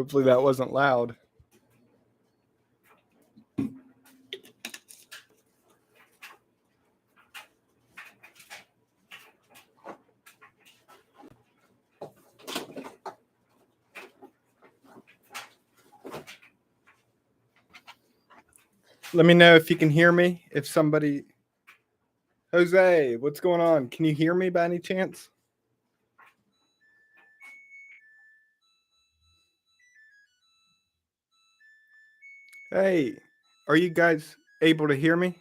Hopefully that wasn't loud. Let me know if you can hear me. If somebody... Jose, what's going on? Can you hear me by any chance? Hey, are you guys able to hear me?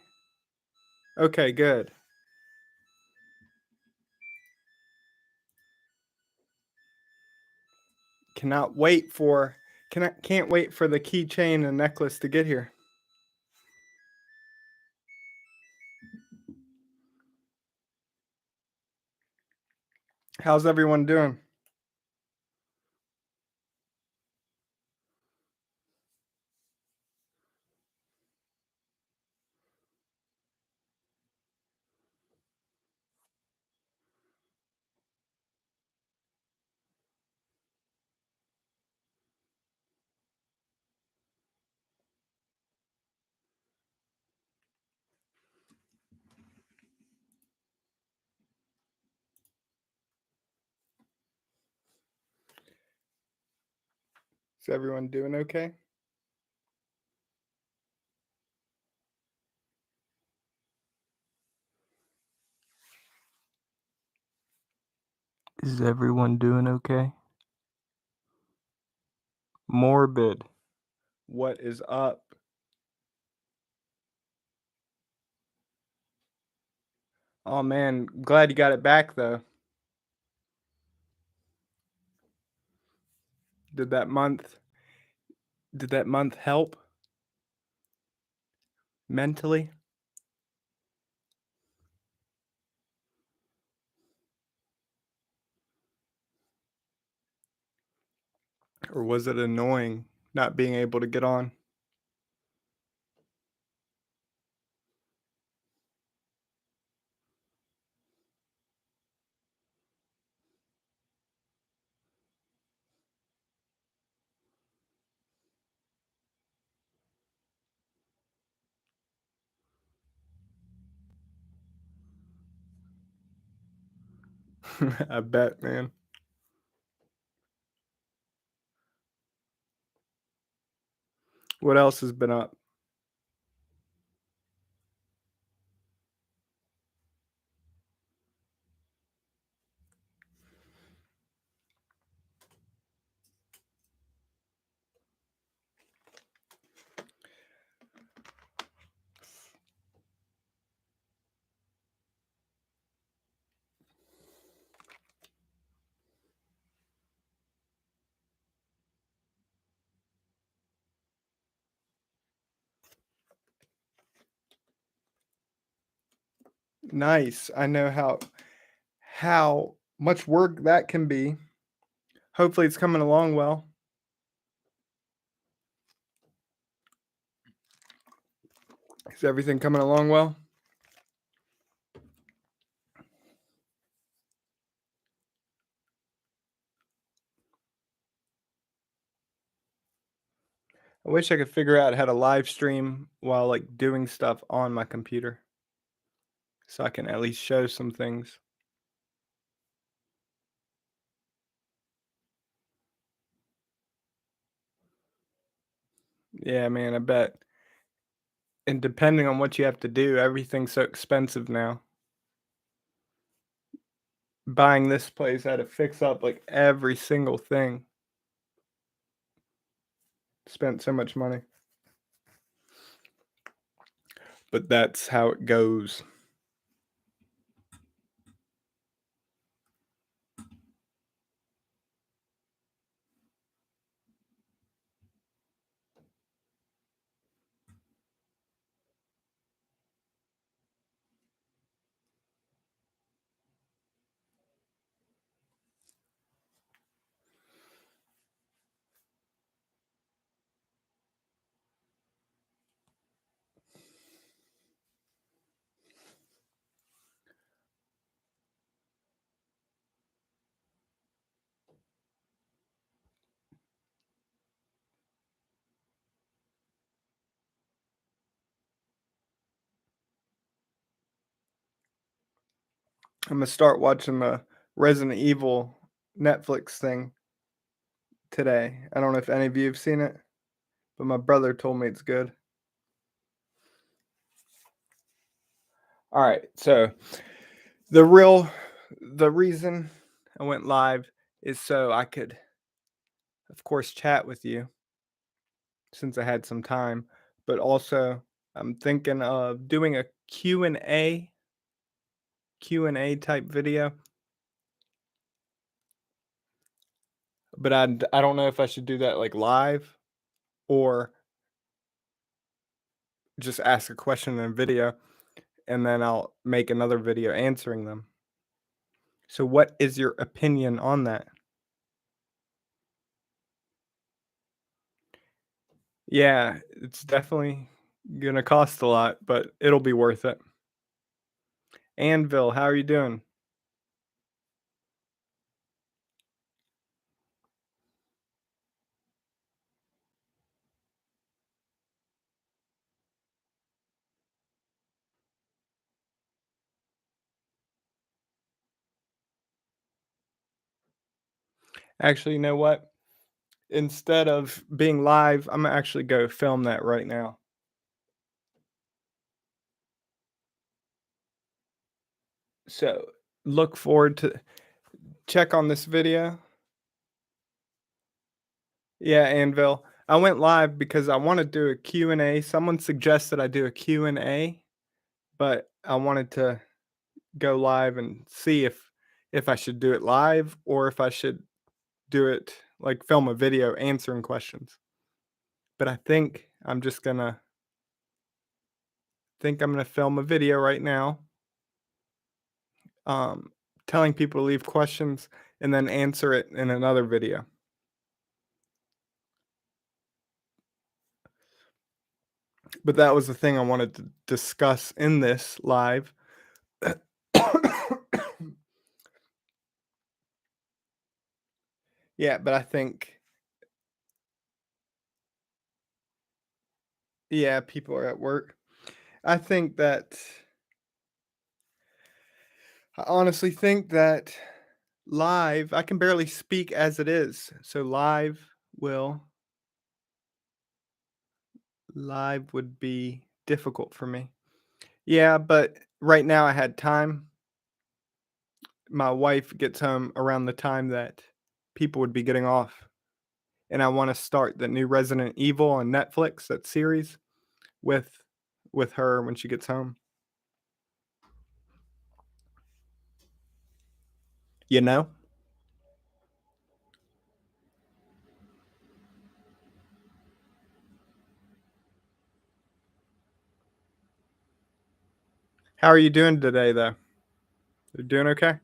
Okay, good. Can't wait for the keychain and necklace to get here. How's everyone doing? Is everyone doing okay? Is everyone doing okay? Morbid, what is up? Oh man, glad you got it back though. Did that month help mentally? Or was it annoying not being able to get on? I bet, man. What else has been up? Nice. I know how much work that can be. Hopefully it's coming along well. Is everything coming along well? I wish I could figure out how to live stream while like doing stuff on my computer, so I can at least show some things. Yeah, man, I bet. And depending on what you have to do, everything's so expensive now. Buying this place, I had to fix up like every single thing. Spent so much money. But that's how it goes. I'm gonna start watching the Resident Evil Netflix thing today. I don't know if any of you have seen it, but my brother told me it's good. All right, so the real the reason I went live is so I could, of course, chat with you since I had some time, but also I'm thinking of doing a Q&A type video, but I don't know if I should do that like live or just ask a question in a video and then I'll make another video answering them. So what is your opinion on that? Yeah, it's definitely gonna cost a lot, but it'll be worth it. Anvil, how are you doing? Actually, you know what? Instead of being live, I'm gonna actually go film that right now. So look forward to check on this video. Yeah, Anvil. I went live because I want to do a Q&A. Someone suggested I do a Q&A, but I wanted to go live and see if I should do it live or if I should do it like film a video answering questions. But I think I'm gonna film a video right now, um, telling people to leave questions and then answer it in another video. But that was the thing I wanted to discuss in this live. Yeah, but I think yeah, people are at work. I think that I honestly think that live I can barely speak as it is, so will live would be difficult for me. Yeah, but right now I had time. My wife gets home around the time that people would be getting off, and I wanna start the new Resident Evil on Netflix, that series, with with her when she gets home. You know? How are you doing today, though? You doing okay?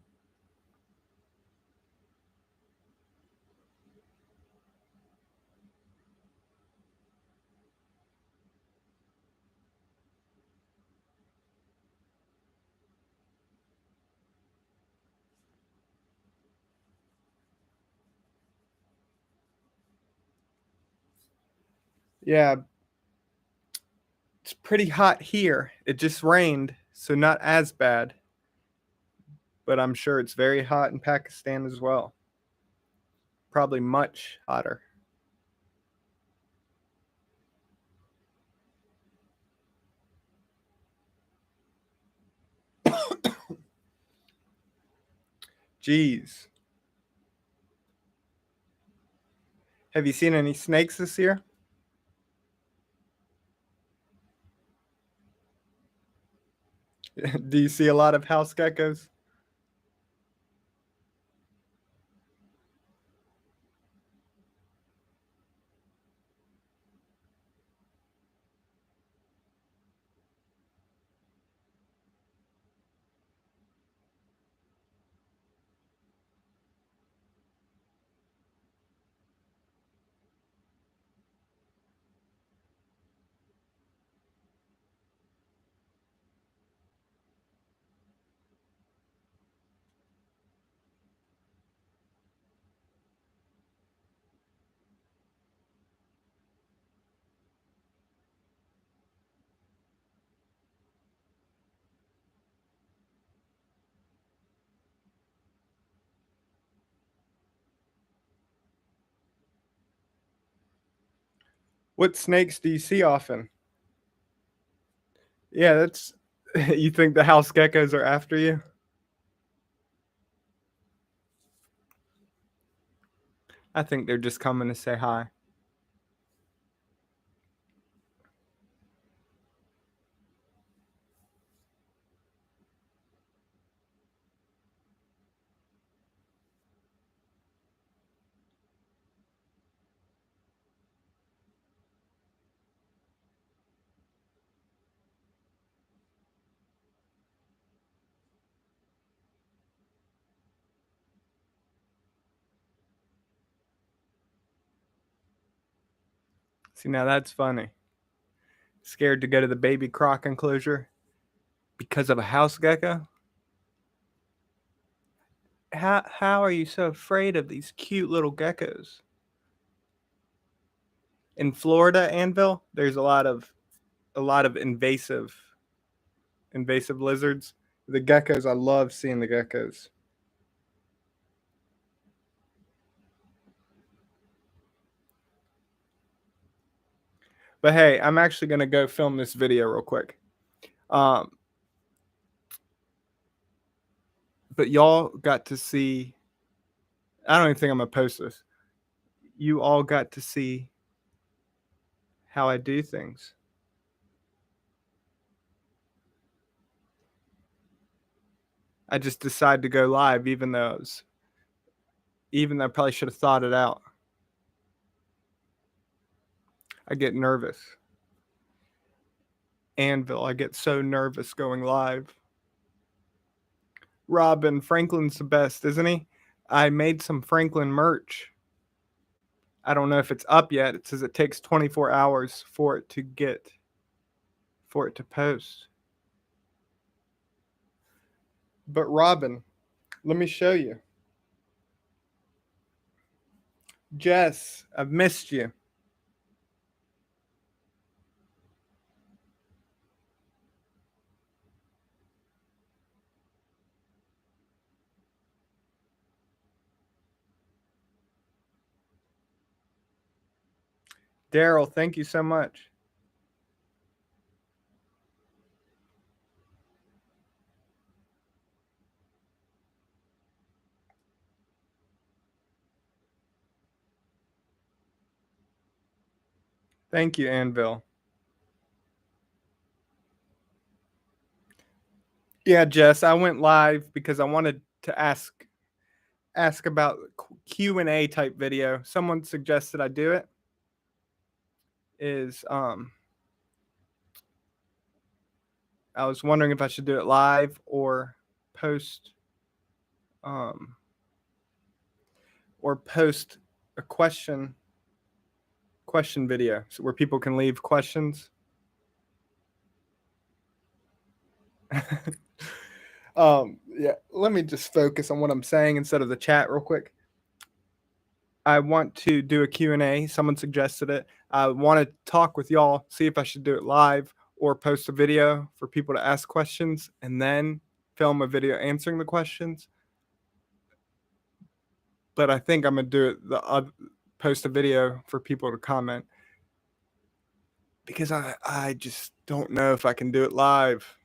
Yeah, it's pretty hot here. It just rained, so not as bad, but I'm sure it's very hot in Pakistan as well. Probably much hotter. Jeez. Have you seen any snakes this year? Do you see a lot of house geckos? What snakes do you see often? Yeah, that's you think the house geckos are after you? I think they're just coming to say hi. See, now that's funny. Scared to go to the baby croc enclosure because of a house gecko? How are you so afraid of these cute little geckos? In Florida, Anvil, there's a lot of invasive lizards. The geckos, I love seeing the geckos. But hey, I'm actually gonna go film this video real quick. Um, but y'all got to see. I don't even think I'm gonna post this. You all got to see how I do things. I just decided to go live, even though I probably should have thought it out. I get nervous. Anvil, I get so nervous going live. Robin, Franklin's the best, isn't he? I made some Franklin merch. I don't know if it's up yet. It says it takes 24 hours for it to post. But Robin, let me show you. Jess, I've missed you. Daryl, thank you so much. Thank you, Anvil. Yeah, Jess, I went live because I wanted to ask about Q&A type video. Someone suggested I do it. Is I was wondering if I should do it live or post um post a question video so where people can leave questions. Yeah, let me just focus on what I'm saying instead of the chat real quick. I want to do a Q&A. Someone suggested it. I want to talk with y'all, see if I should do it live or post a video for people to ask questions and then film a video answering the questions. But I think I'm going to do it post a video for people to comment because I just don't know if I can do it live.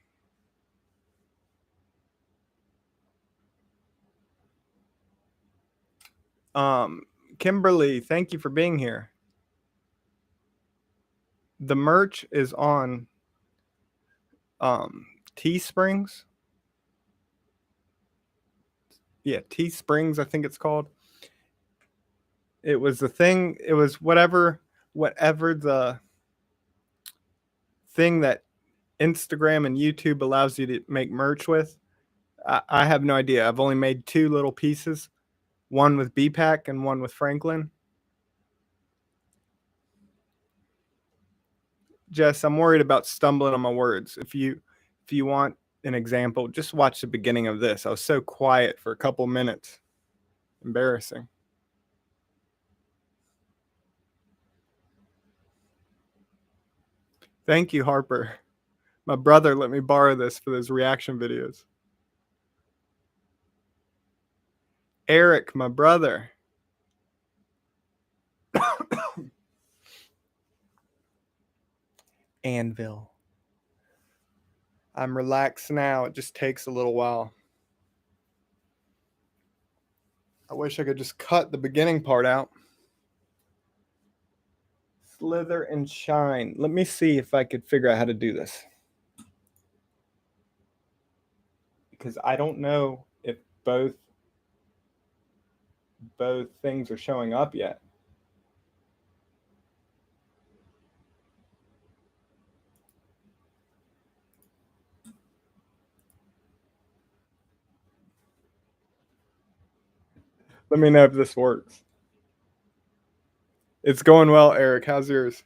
Kimberly, thank you for being here. The merch is on Teesprings. Yeah, Teesprings, I think it's called. It was the thing. It was whatever the thing that Instagram and YouTube allows you to make merch with. I have no idea. I've only made two little pieces, one with BPAC and one with Franklin. Jess, I'm worried about stumbling on my words. If you want an example, just watch the beginning of this. I was so quiet for a couple minutes. Embarrassing. Thank you, Harper. My brother let me borrow this for those reaction videos. Eric, my brother. Anvil. I'm relaxed now. It just takes a little while. I wish I could just cut the beginning part out. Slither and shine. Let me see if I could figure out how to do this. Because I don't know if both things are showing up yet. Let me know if this works. It's going well, Eric. How's yours?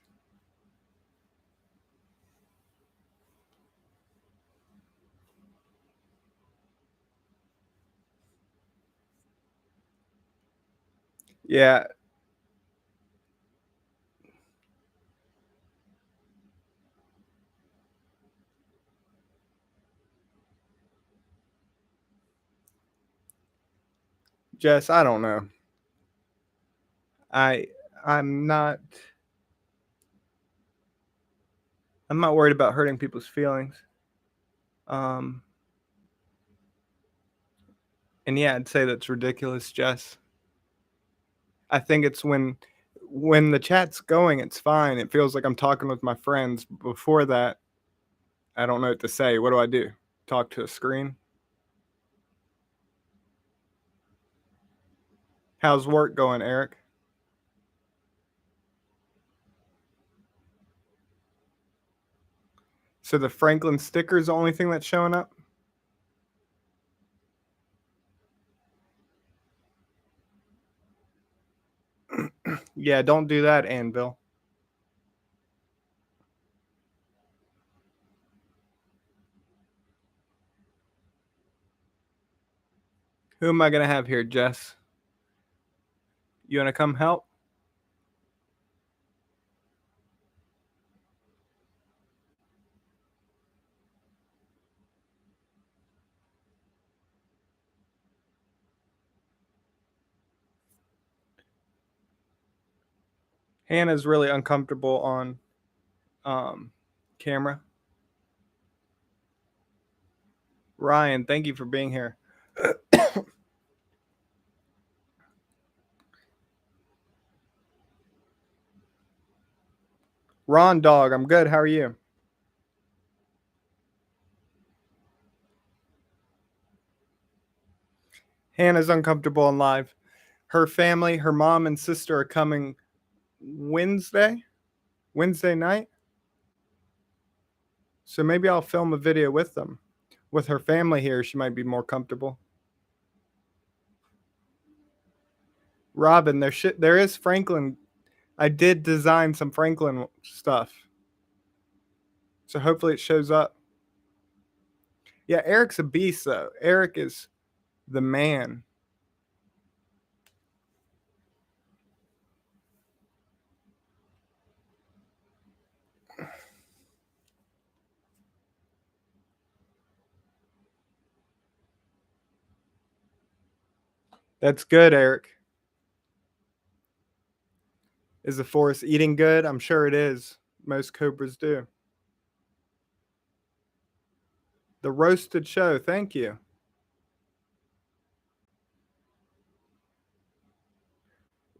Yeah, Jess, I don't know. I I'm not I'm not worried about hurting people's feelings. Um and yeah, I'd say that's ridiculous, Jess. I think it's when the chat's going, it's fine. It feels like I'm talking with my friends. Before that, I don't know what to say. What do I do? Talk to a screen? How's work going, Eric? So the Franklin sticker is the only thing that's showing up? Yeah, don't do that, Anvil. Who am I gonna have here, Jess? You wanna come help? Hannah's really uncomfortable on um camera. Ryan, thank you for being here. Ron Dog, I'm good. How are you? Hannah's uncomfortable on live. Her family, her mom and sister are coming Wednesday night. So maybe I'll film a video with them. With her family here, she might be more comfortable. Robin, there is Franklin. I did design some Franklin stuff. So hopefully it shows up. Yeah, Eric's a beast though. Eric is the man. That's good, Eric. Is the forest eating good? I'm sure it is. Most cobras do. The roasted show. Thank you.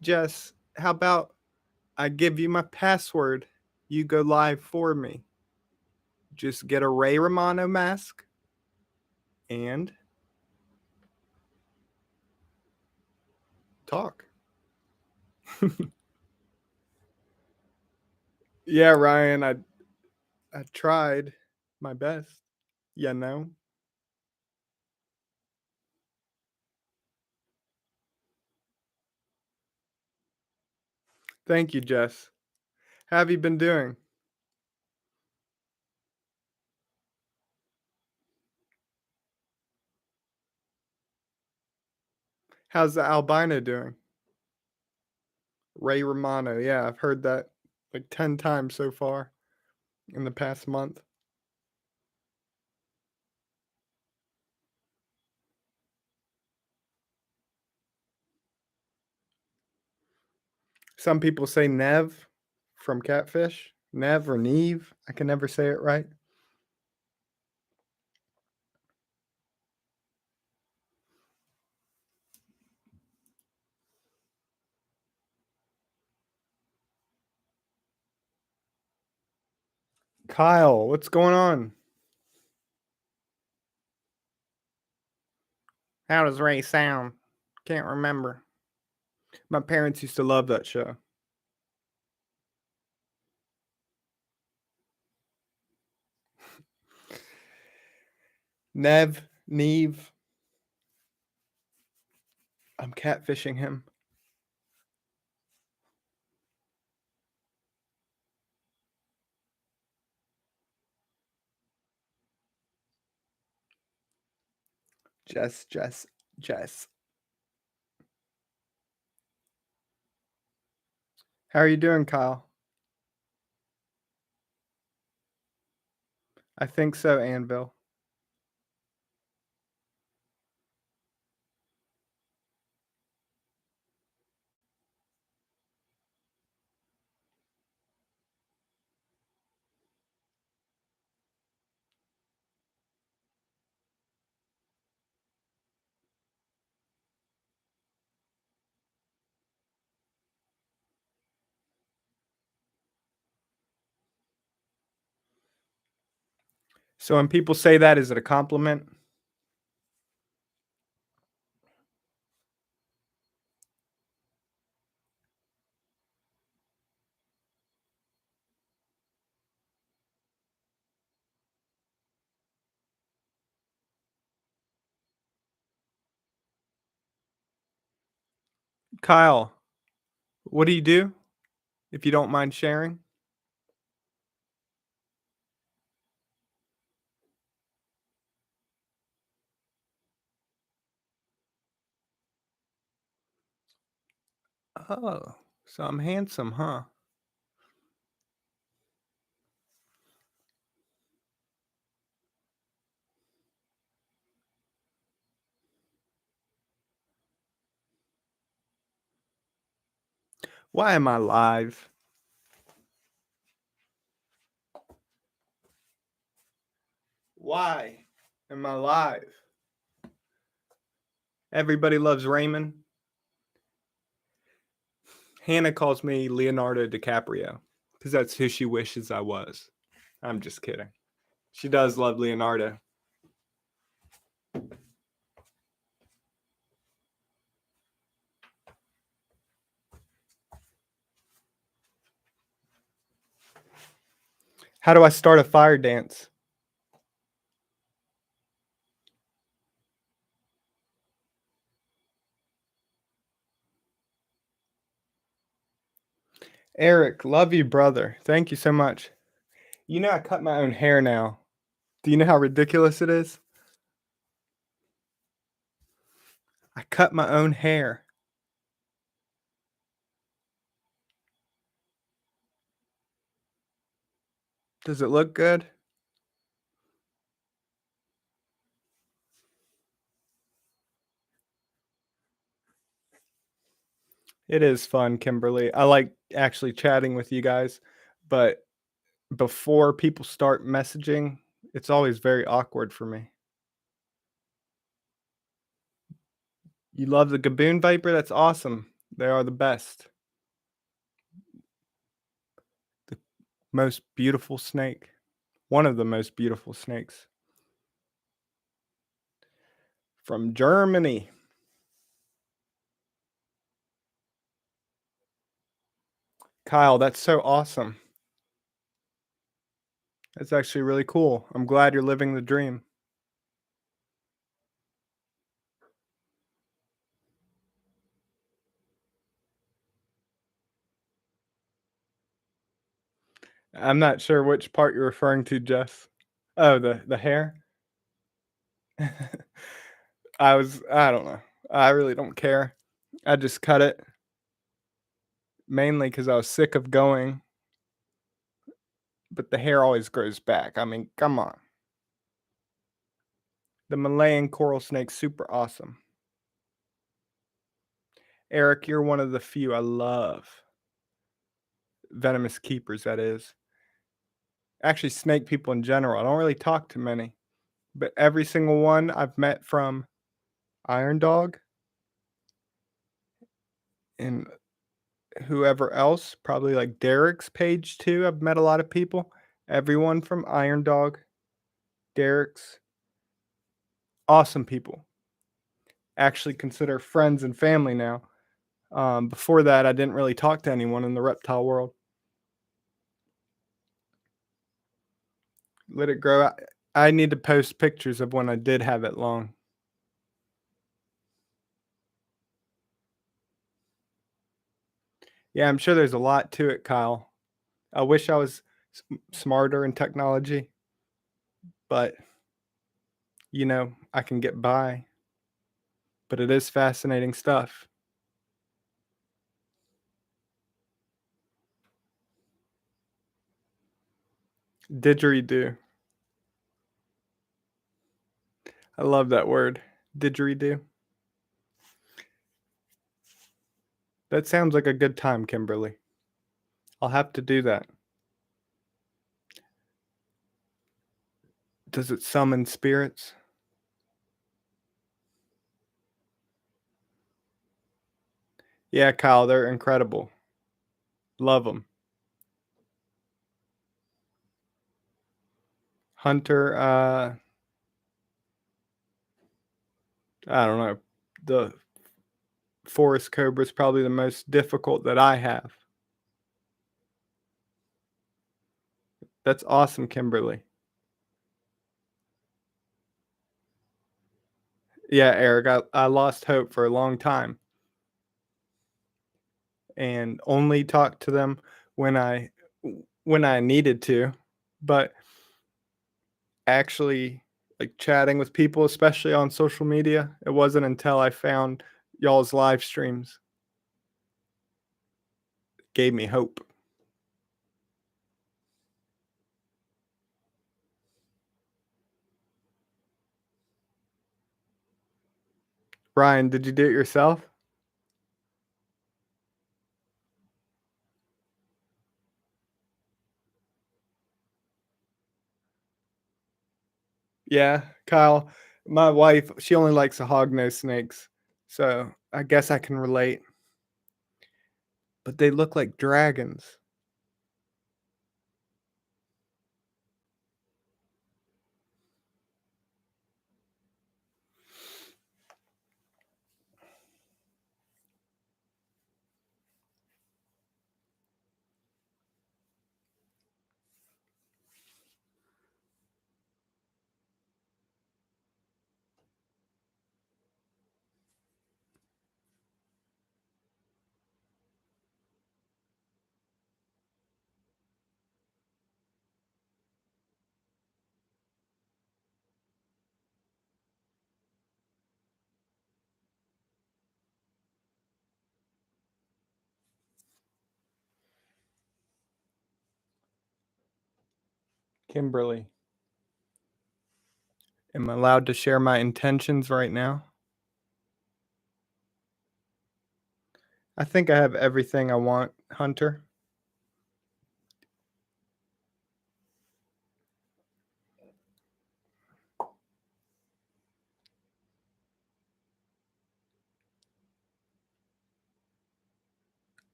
Jess, how about I give you my password? You go live for me. Just get a Ray Romano mask and talk. Yeah, Ryan, I tried my best. You know. Thank you, Jess. How have you been doing? How's the albino doing? Ray Romano. Yeah, I've heard that like 10 times so far in the past month. Some people say Nev from Catfish. Nev or Neve. I can never say it right. Kyle, what's going on? How does Ray sound? Can't remember. My parents used to love that show. Nev, Neve. I'm catfishing him. Jess. How are you doing, Kyle? I think so, Anvil. So when people say that, is it a compliment? Kyle, what do you do? If you don't mind sharing? Oh, so I'm handsome, huh? Why am I live? Why am I live? Everybody loves Raymond. Hannah calls me Leonardo DiCaprio because that's who she wishes I was. I'm just kidding. She does love Leonardo. How do I start a fire dance? Eric, love you, brother. Thank you so much. You know, I cut my own hair now. Do you know how ridiculous it is? I cut my own hair. Does it look good? It is fun, Kimberly. I like actually chatting with you guys, but before people start messaging, it's always very awkward for me. You love the Gaboon Viper? That's awesome. They are the best. The most beautiful snake. One of the most beautiful snakes. From Germany. Kyle, that's so awesome. That's actually really cool. I'm glad you're living the dream. I'm not sure which part you're referring to, Jess. Oh, the hair? I don't know. I really don't care. I just cut it mainly because I was sick of going, but the hair always grows back. I mean, come on. The Malayan coral snake's super awesome. Eric, you're one of the few I love. Venomous keepers, that is. Actually, snake people in general. I don't really talk to many, but every single one I've met from Iron Dog and whoever else, probably like Derek's page too. I've met a lot of people. Everyone from Iron Dog, Derek's, awesome people. Actually consider friends and family now. Before that, I didn't really talk to anyone in the reptile world. Let it grow. I need to post pictures of when I did have it long. Yeah, I'm sure there's a lot to it, Kyle. I wish I was smarter in technology, but I can get by. But it is fascinating stuff. Didgeridoo. I love that word. Didgeridoo. That sounds like a good time, Kimberly. I'll have to do that. Does it summon spirits? Yeah, Kyle, they're incredible. Love them. Hunter, I don't know. The forest cobra is probably the most difficult that I have. That's awesome, Kimberly. Yeah, Eric, I lost hope for a long time and only talked to them when I needed to. But actually, like chatting with people, especially on social media, it wasn't until I found y'all's live streams gave me hope. Ryan, did you do it yourself? Yeah, Kyle, my wife, she only likes a hognose snakes, so I guess I can relate. But they look like dragons. Kimberly, am I allowed to share my intentions right now? I think I have everything I want, Hunter.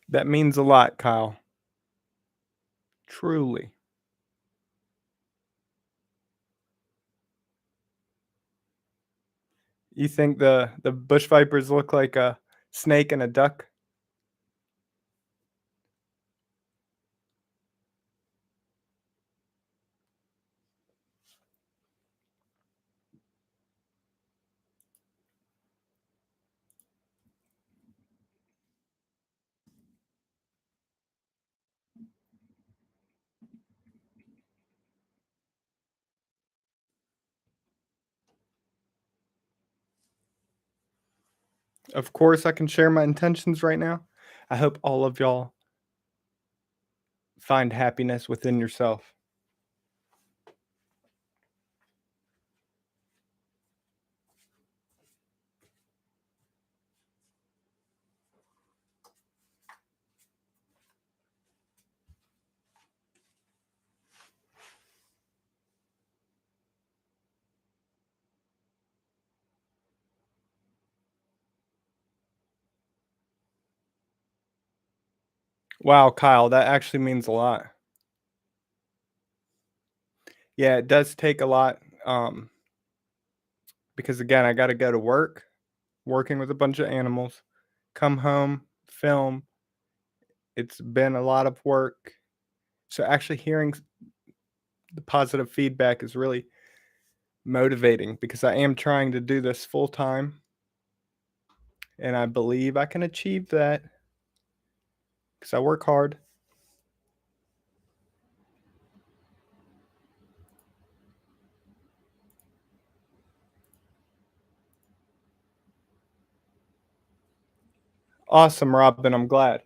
That means a lot, Kyle. Truly. You think the bush vipers look like a snake and a duck? Of course, I can share my intentions right now. I hope all of y'all find happiness within yourself. Wow, Kyle, that actually means a lot. Yeah, it does take a lot, because again, I gotta go to work, working with a bunch of animals, come home, film. It's been a lot of work. So actually hearing the positive feedback is really motivating because I am trying to do this full time and I believe I can achieve that because I work hard. Awesome, Robin. I'm glad.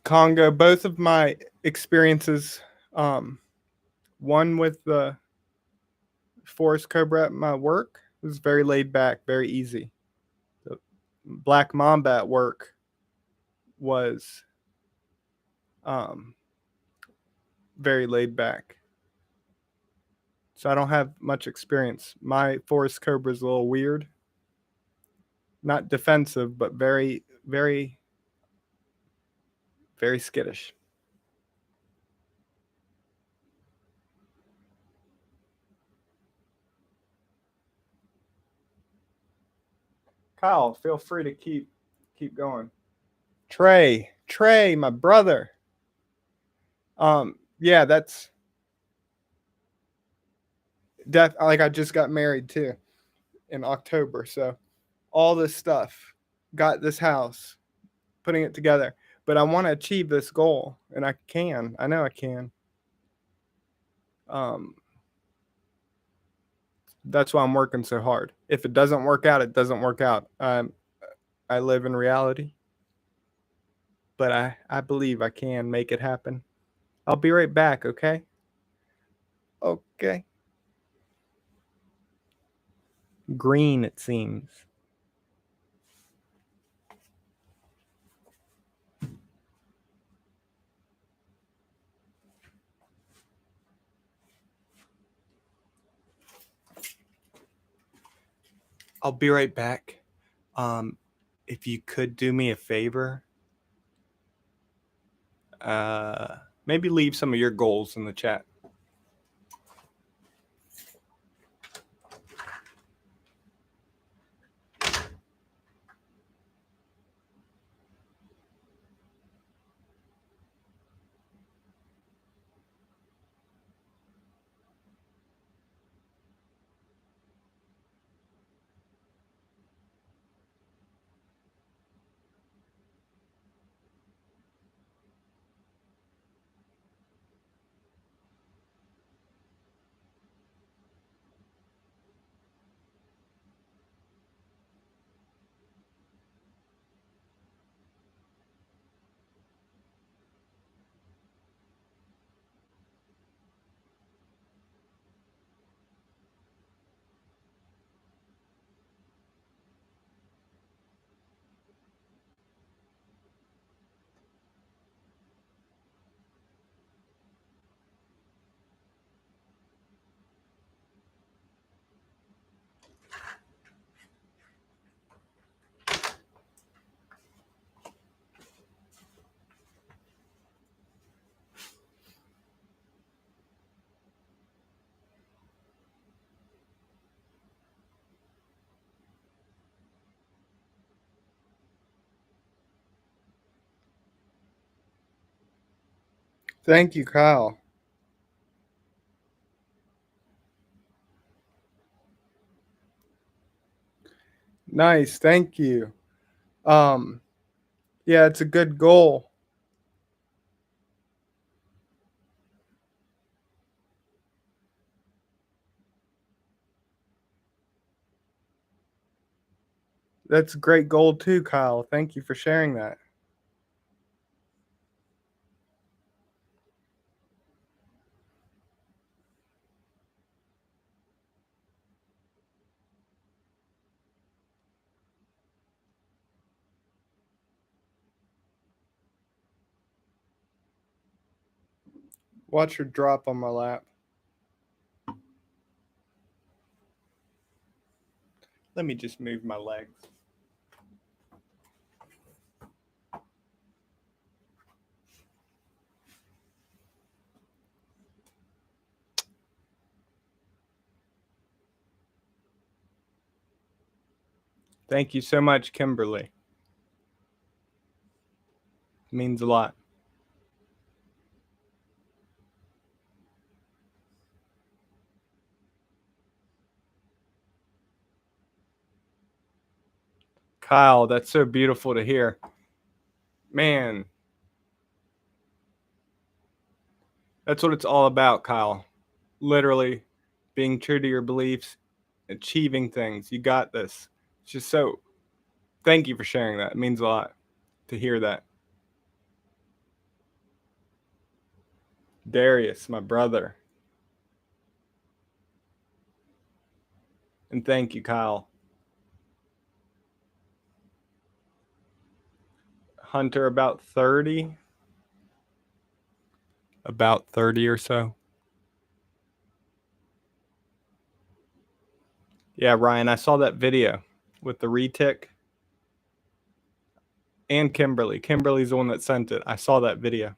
Congo, both of my experiences, um, one with the forest cobra at my work was very laid back, very easy. The black mamba at work was um, very laid back. So I don't have much experience. My forest cobra is a little weird, not defensive, but very, very, very skittish. Kyle, feel free to keep going. Trey, my brother. Yeah, that's like I just got married too in October, so all this stuff, got this house, putting it together. But I want to achieve this goal, and I can. I know I can. Um, that's why I'm working so hard. If it doesn't work out, it doesn't work out. I live in reality, but I believe I can make it happen. I'll be right back. Okay. Okay. Green, it seems. I'll be right back. Um, if you could do me a favor, uh, maybe leave some of your goals in the chat. Thank you, Kyle. Nice. Thank you. Um, yeah, it's a good goal. That's a great goal too, Kyle. Thank you for sharing that. Watch her drop on my lap. Let me just move my legs. Thank you so much, Kimberly. Means a lot. Kyle, that's so beautiful to hear. Man, that's what it's all about, Kyle. Literally being true to your beliefs, achieving things. You got this. It's just so thank you for sharing that. It means a lot to hear that. Darius, my brother. And thank you, Kyle. Hunter, about 30. About 30 or so. Yeah, Ryan, I saw that video with the retic and Kimberly. Kimberly's the one that sent it. I saw that video.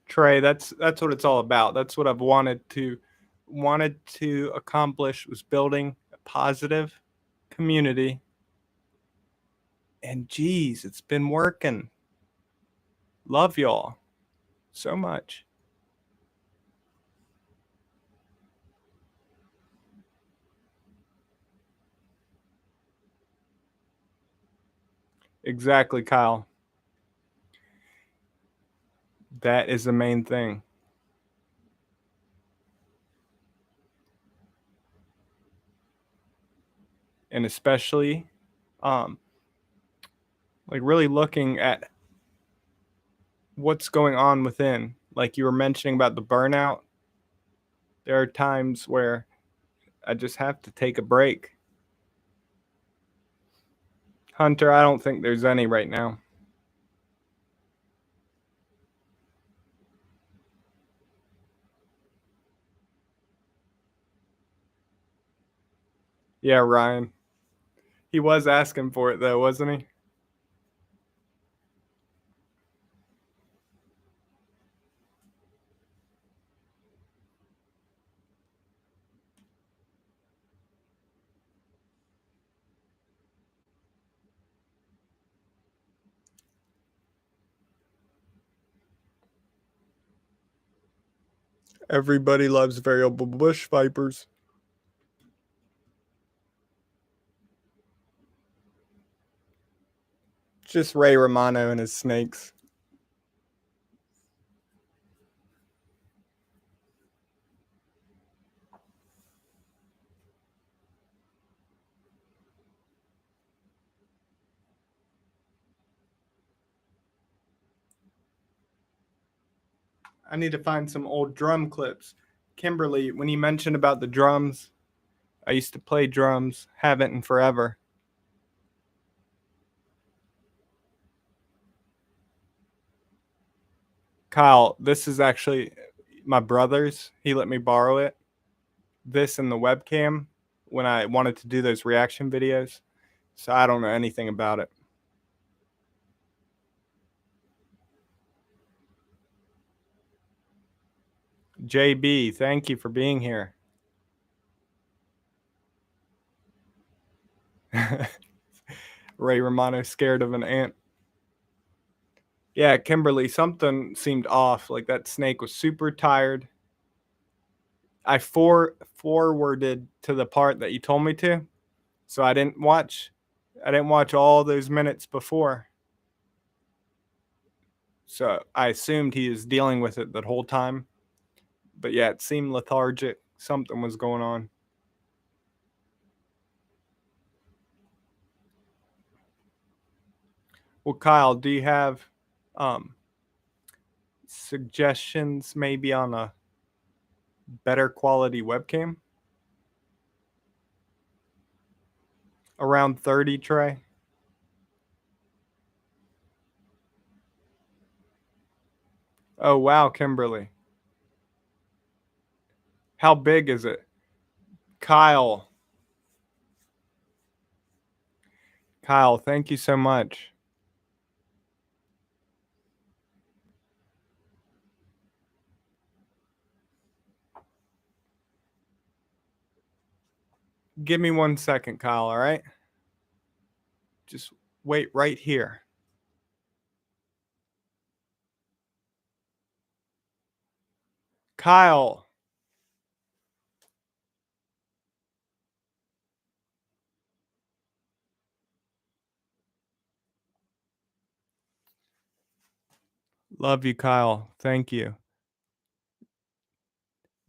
Trey, that's what it's all about. That's what I've wanted to accomplish was building a positive community. And geez, it's been working. Love y'all so much. Exactly, Kyle. That is the main thing. And especially um like really looking at what's going on within. Like you were mentioning about the burnout, there are times where I just have to take a break. Hunter, I don't think there's any right now. Yeah, Ryan. He was asking for it though, wasn't he? Everybody loves variable bush vipers. Just Ray Romano and his snakes. I need to find some old drum clips. Kimberly, when you mentioned about the drums, I used to play drums, haven't in forever. Kyle, this is actually my brother's. He let me borrow it. This and the webcam when I wanted to do those reaction videos. So I don't know anything about it. JB, thank you for being here. Ray Romano scared of an ant. Yeah, Kimberly, something seemed off. Like that snake was super tired. I forwarded to the part that you told me to, so I didn't watch. I didn't watch all those minutes before. So I assumed he was dealing with it that whole time. But yeah, it seemed lethargic. Something was going on. Well, Kyle, do you have um, suggestions maybe on a better quality webcam? Around 30, Trey? Oh, wow, Kimberly. How big is it? Kyle. Kyle, thank you so much. Give me 1 second, Kyle, all right? Just wait right here. Kyle. Love you, Kyle. Thank you.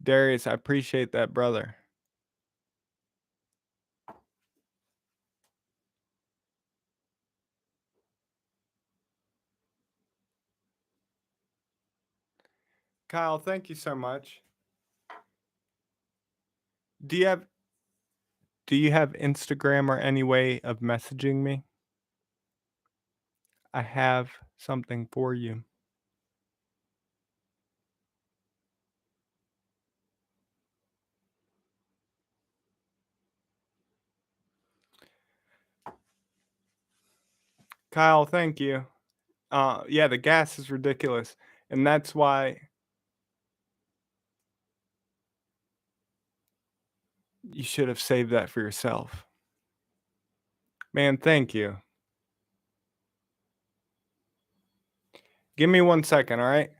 Darius, I appreciate that, brother. Kyle, thank you so much. Do you have Instagram or any way of messaging me? I have something for you. Kyle, thank you. Yeah, the gas is ridiculous, and that's why you should have saved that for yourself. Man, thank you. Give me 1 second, all right?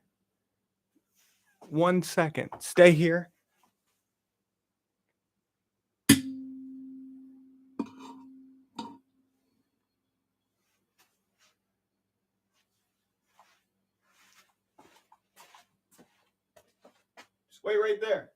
1 second. Stay here. Just wait right there.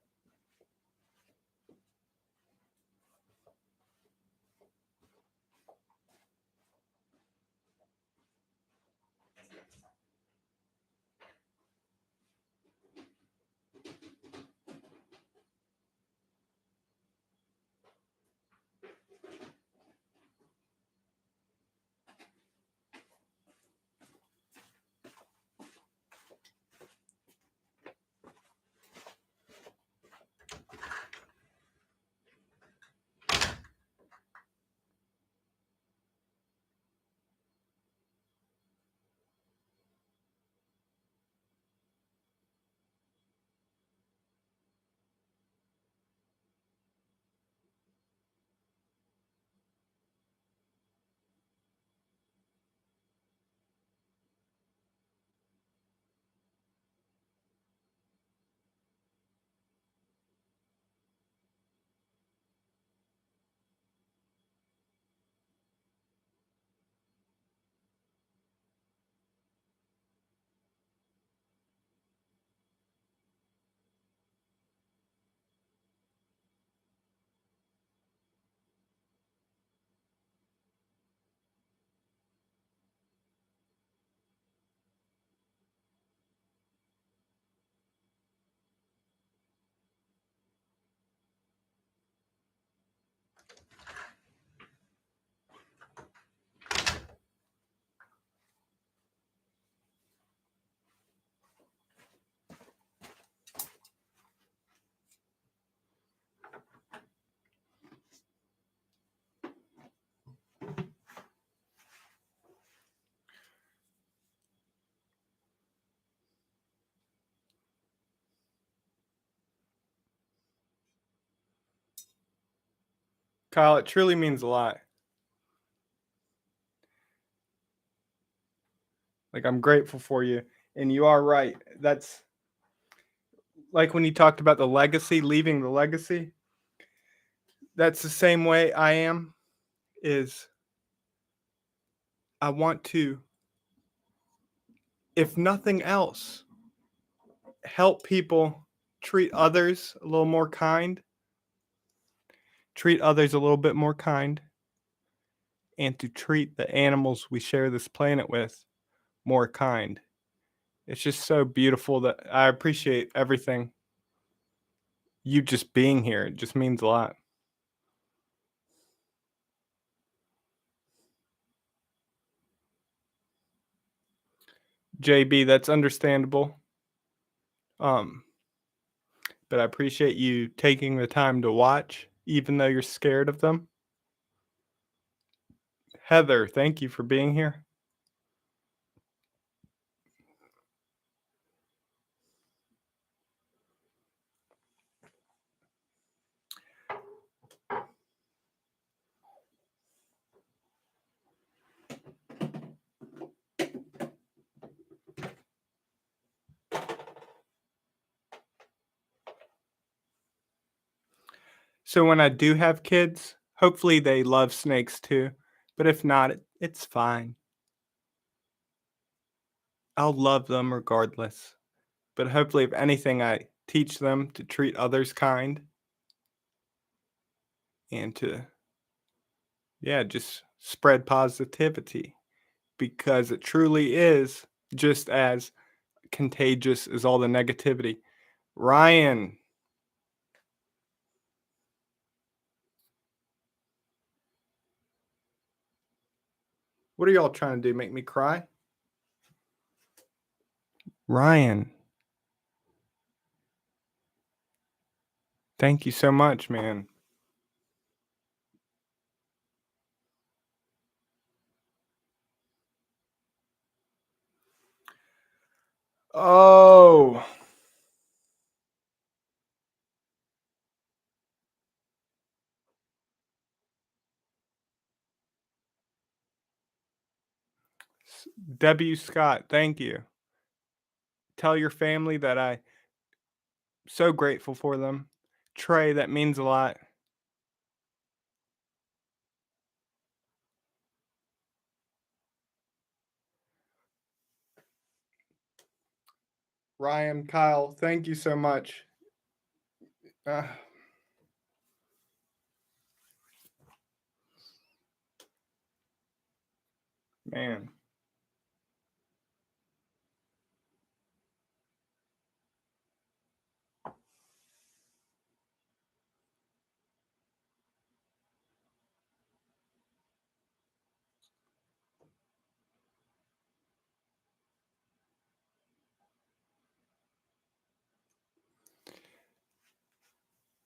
Kyle, it truly means a lot. Like, I'm grateful for you. And you are right. That's like when you talked about the legacy, leaving the legacy. That's the same way I am, is I want to, if nothing else, help people treat others a little more kind, treat others a little bit more kind, and to treat the animals we share this planet with more kind. It's just so beautiful that I appreciate everything. You just being here, it just means a lot. JB, that's understandable. Um, but I appreciate you taking the time to watch, even though you're scared of them. Heather, thank you for being here. So when I do have kids, hopefully they love snakes too. But if not, it's fine. I'll love them regardless. But hopefully, if anything, I teach them to treat others kind and to, yeah, just spread positivity because it truly is just as contagious as all the negativity. Ryan, what are y'all trying to do? Make me cry? Ryan, thank you so much, man. Oh, W. Scott, thank you. Tell your family that I so grateful for them. Trey, that means a lot. Ryan, Kyle, thank you so much. Uh, man,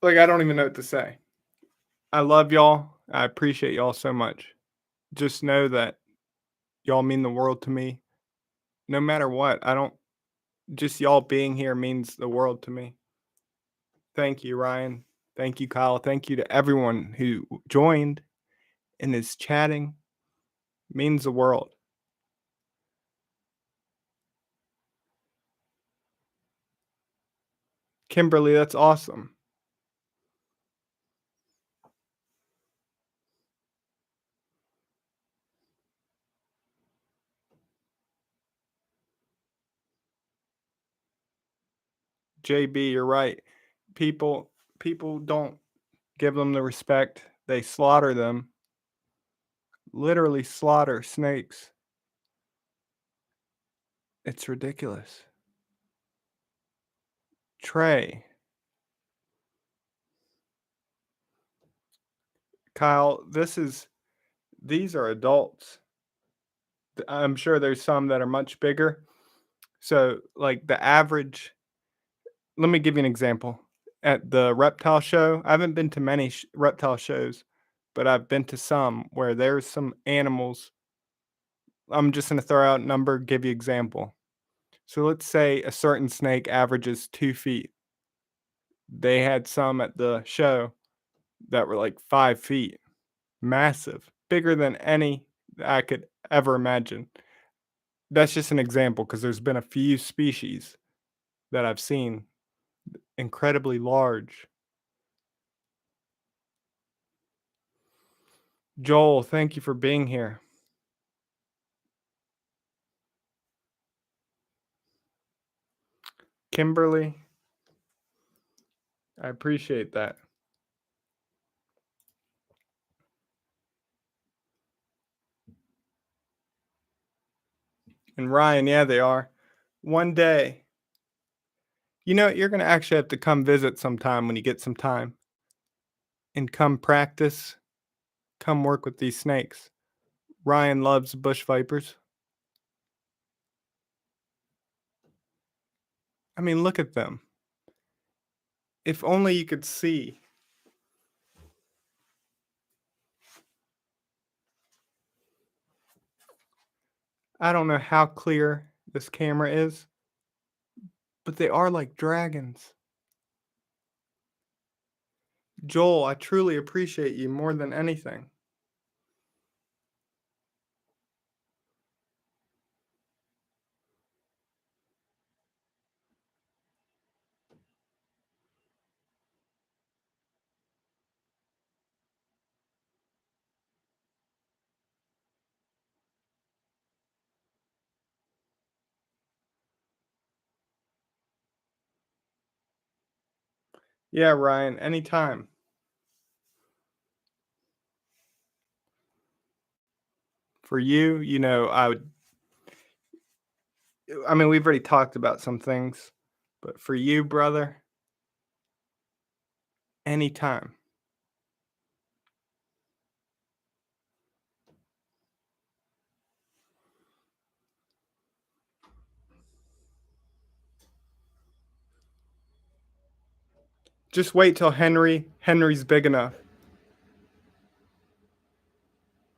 like I don't even know what to say. I love y'all. I appreciate y'all so much. Just know that y'all mean the world to me. No matter what, I don't just y'all being here means the world to me. Thank you, Ryan. Thank you, Kyle. Thank you to everyone who joined and is chatting. Means the world. Kimberly, that's awesome. JB, you're right. People don't give them the respect. They slaughter them. Literally slaughter snakes. It's ridiculous. Trey, Kyle, these are adults. I'm sure there's some that are much bigger. So, like the average, let me give you an example. At the reptile show, I haven't been to many reptile shows, but I've been to some where there's some animals. I'm just going to throw out a number, give you example. So let's say a certain snake averages 2 feet. They had some at the show that were like 5 feet, massive, bigger than any I could ever imagine. That's just an example because there's been a few species that I've seen incredibly large. Joel, thank you for being here. Kimberly, I appreciate that. And Ryan, yeah, they are. One day, you're going to actually have to come visit sometime when you get some time and come practice, come work with these snakes. Ryan loves bush vipers. I mean, look at them. If only you could see. I don't know how clear this camera is, but they are like dragons. Joel, I truly appreciate you more than anything. Yeah, Ryan, anytime. For you, I mean, we've already talked about some things, but for you, brother, anytime. Just wait till Henry's big enough.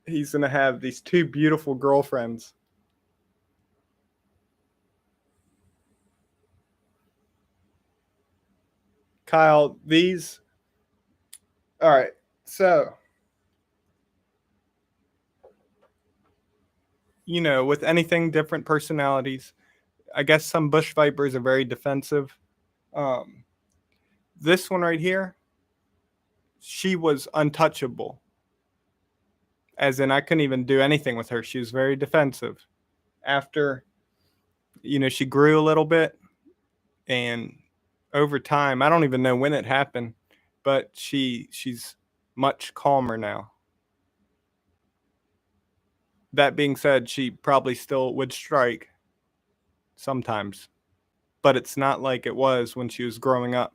He's gonna have these two beautiful girlfriends. Kyle, these all right. So, with anything different personalities, I guess some bush vipers are very defensive. Um, this one right here, she was untouchable. As in I couldn't even do anything with her. She was very defensive. After, she grew a little bit and over time, I don't even know when it happened, but she's much calmer now. That being said, she probably still would strike sometimes, but it's not like it was when she was growing up.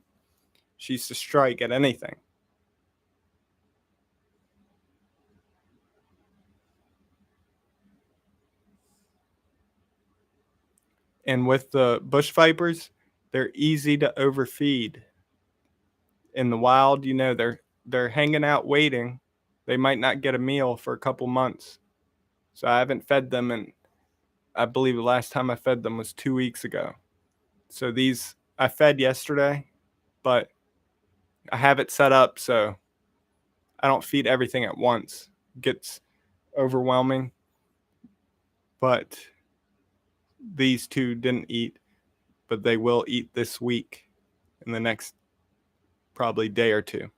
She used to strike at anything. And with the bush vipers, they're easy to overfeed. In the wild, they're hanging out waiting. They might not get a meal for a couple months. So I haven't fed them, and I believe the last time I fed them was 2 weeks ago. So these I fed yesterday, but I have it set up so I don't feed everything at once. It gets overwhelming. But these two didn't eat, but they will eat this week in the next probably day or two.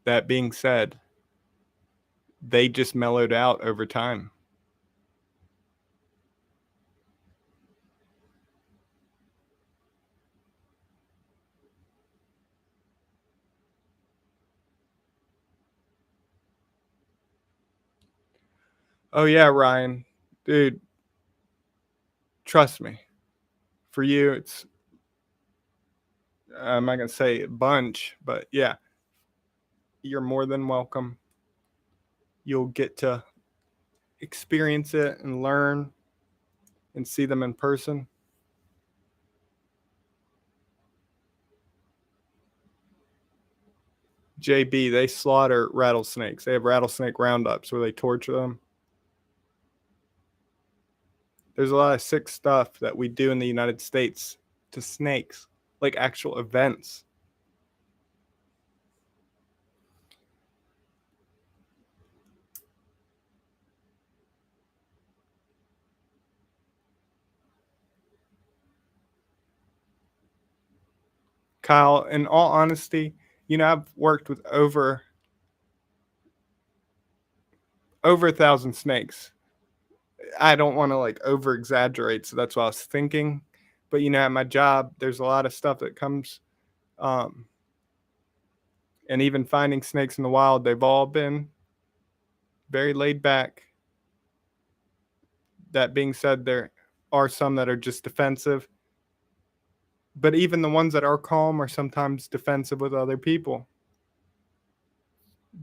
That being said, they just mellowed out over time. Oh yeah, Ryan, dude, trust me. For you, it's I'm not gonna say a bunch, but yeah, you're more than welcome. You'll get to experience it and learn and see them in person. JB, they slaughter rattlesnakes. They have rattlesnake roundups where they torture them. There's a lot of sick stuff that we do in the United States to snakes, like actual events. Kyle, in all honesty, I've worked with over 1,000 snakes. I don't want to like over exaggerate, so that's what I was thinking. But at my job, there's a lot of stuff that comes, um, and even finding snakes in the wild, they've all been very laid back. That being said, there are some that are just defensive, but even the ones that are calm are sometimes defensive with other people.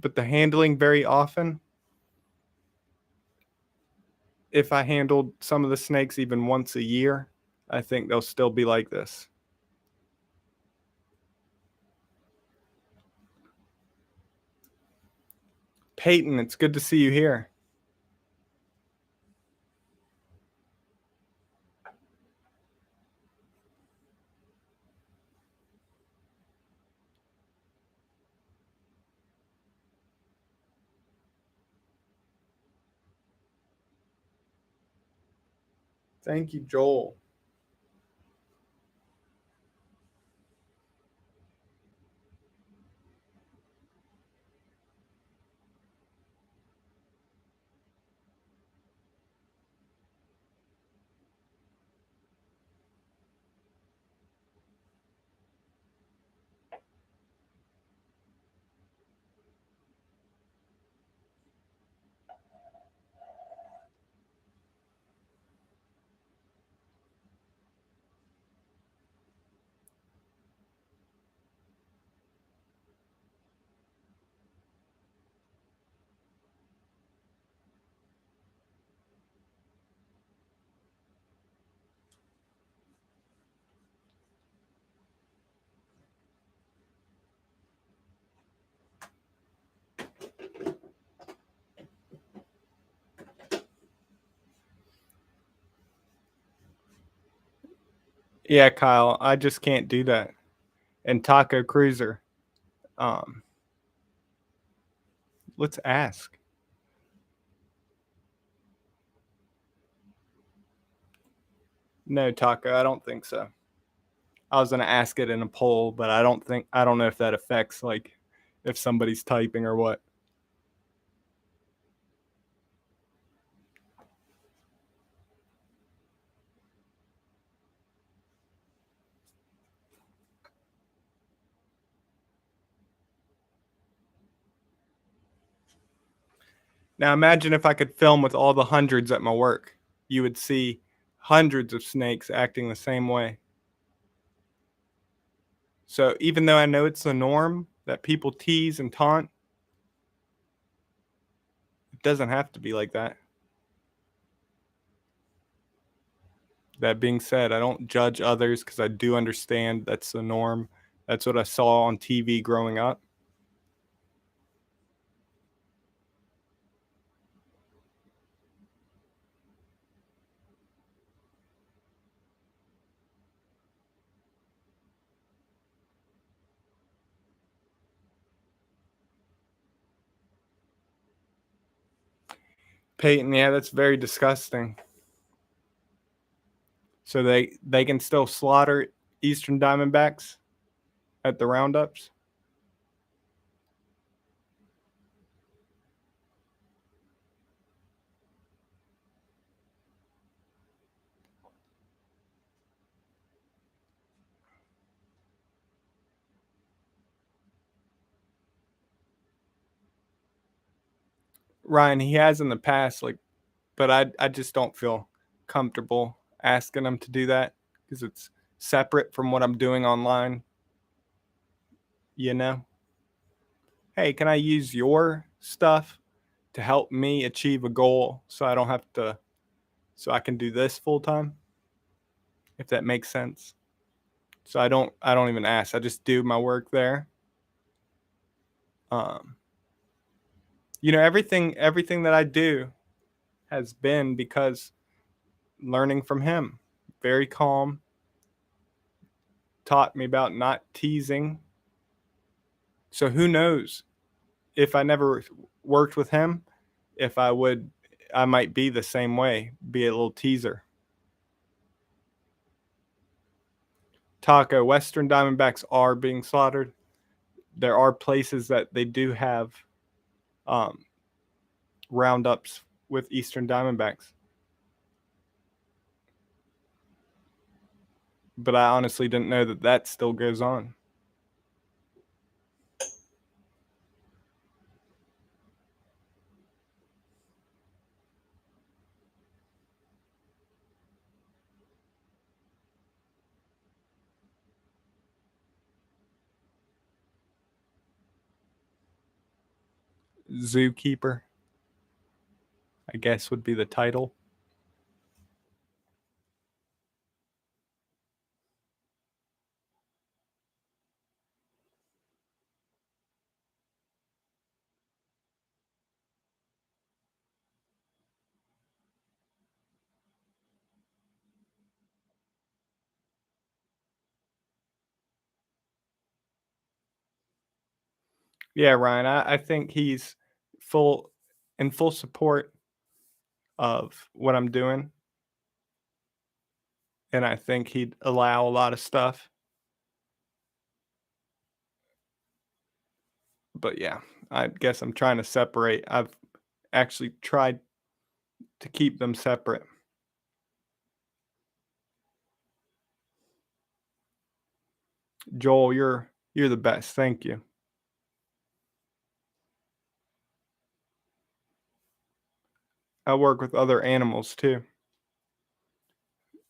But the handling very often, if I handled some of the snakes even once a year, I think they'll still be like this. Peyton, it's good to see you here. Thank you, Joel. Yeah, Kyle, I just can't do that. And Taco Cruiser, um, let's ask. No, Taco, I don't think so. I was gonna ask it in a poll, but I don't know if that affects like if somebody's typing or what. Now imagine if I could film with all the hundreds at my work. You would see hundreds of snakes acting the same way. So even though I know it's the norm that people tease and taunt, it doesn't have to be like that. That being said, I don't judge others because I do understand that's the norm. That's what I saw on TV growing up. Peyton, yeah, that's very disgusting. So they can still slaughter eastern diamondbacks at the roundups. Ryan, he has in the past, like, but I just don't feel comfortable asking him to do that because it's separate from what I'm doing online. You know, hey, can I use your stuff to help me achieve a goal so I don't have to, so I can do this full time? If that makes sense. So I don't even ask. I just do my work there. Um, everything that I do has been because learning from him. Very calm, taught me about not teasing. So who knows if I never worked with him, if I might be the same way, be a little teaser. Taco, Western Diamondbacks are being slaughtered. There are places that they do have um, roundups with Eastern Diamondbacks. But I honestly didn't know that that still goes on. Zookeeper, I guess, would be the title. Yeah, Ryan, I think he's full in full support of what I'm doing, and I think he'd allow a lot of stuff. But yeah, I guess I'm trying to separate. I've actually tried to keep them separate. Joel, you're the best. Thank you. I work with other animals too.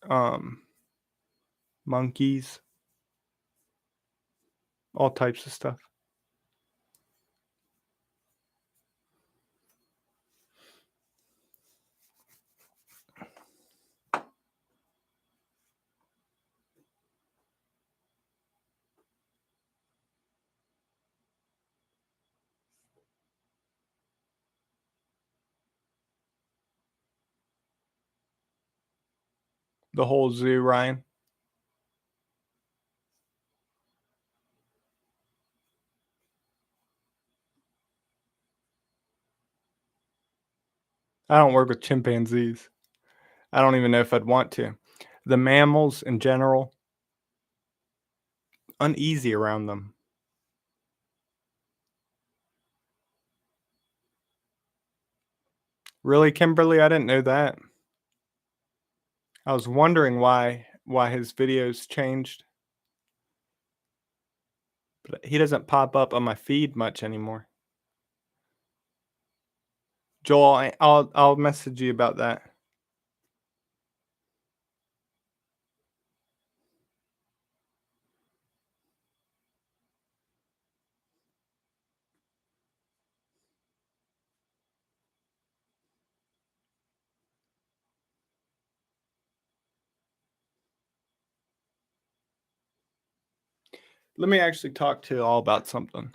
Um, Monkeys, all types of stuff. The whole zoo, Ryan. I don't work with chimpanzees. I don't even know if I'd want to. The mammals in general, uneasy around them. Really, Kimberly? I didn't know that. I was wondering why his videos changed, but he doesn't pop up on my feed much anymore. Joel, I'll message you about that. Let me actually talk to you all about something.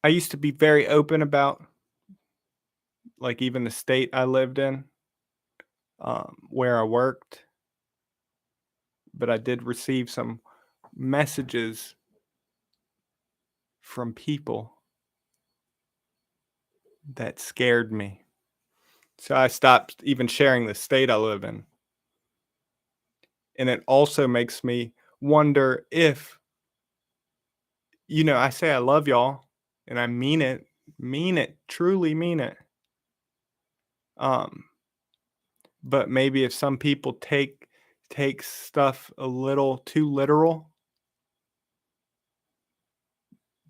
I used to be very open about, like, even the state I lived in, where I worked, but I did receive some messages from people that scared me. So I stopped even sharing the state I live in. And it also makes me wonder if, I say I love y'all and I mean it, truly mean it. Um, but maybe if some people take stuff a little too literal,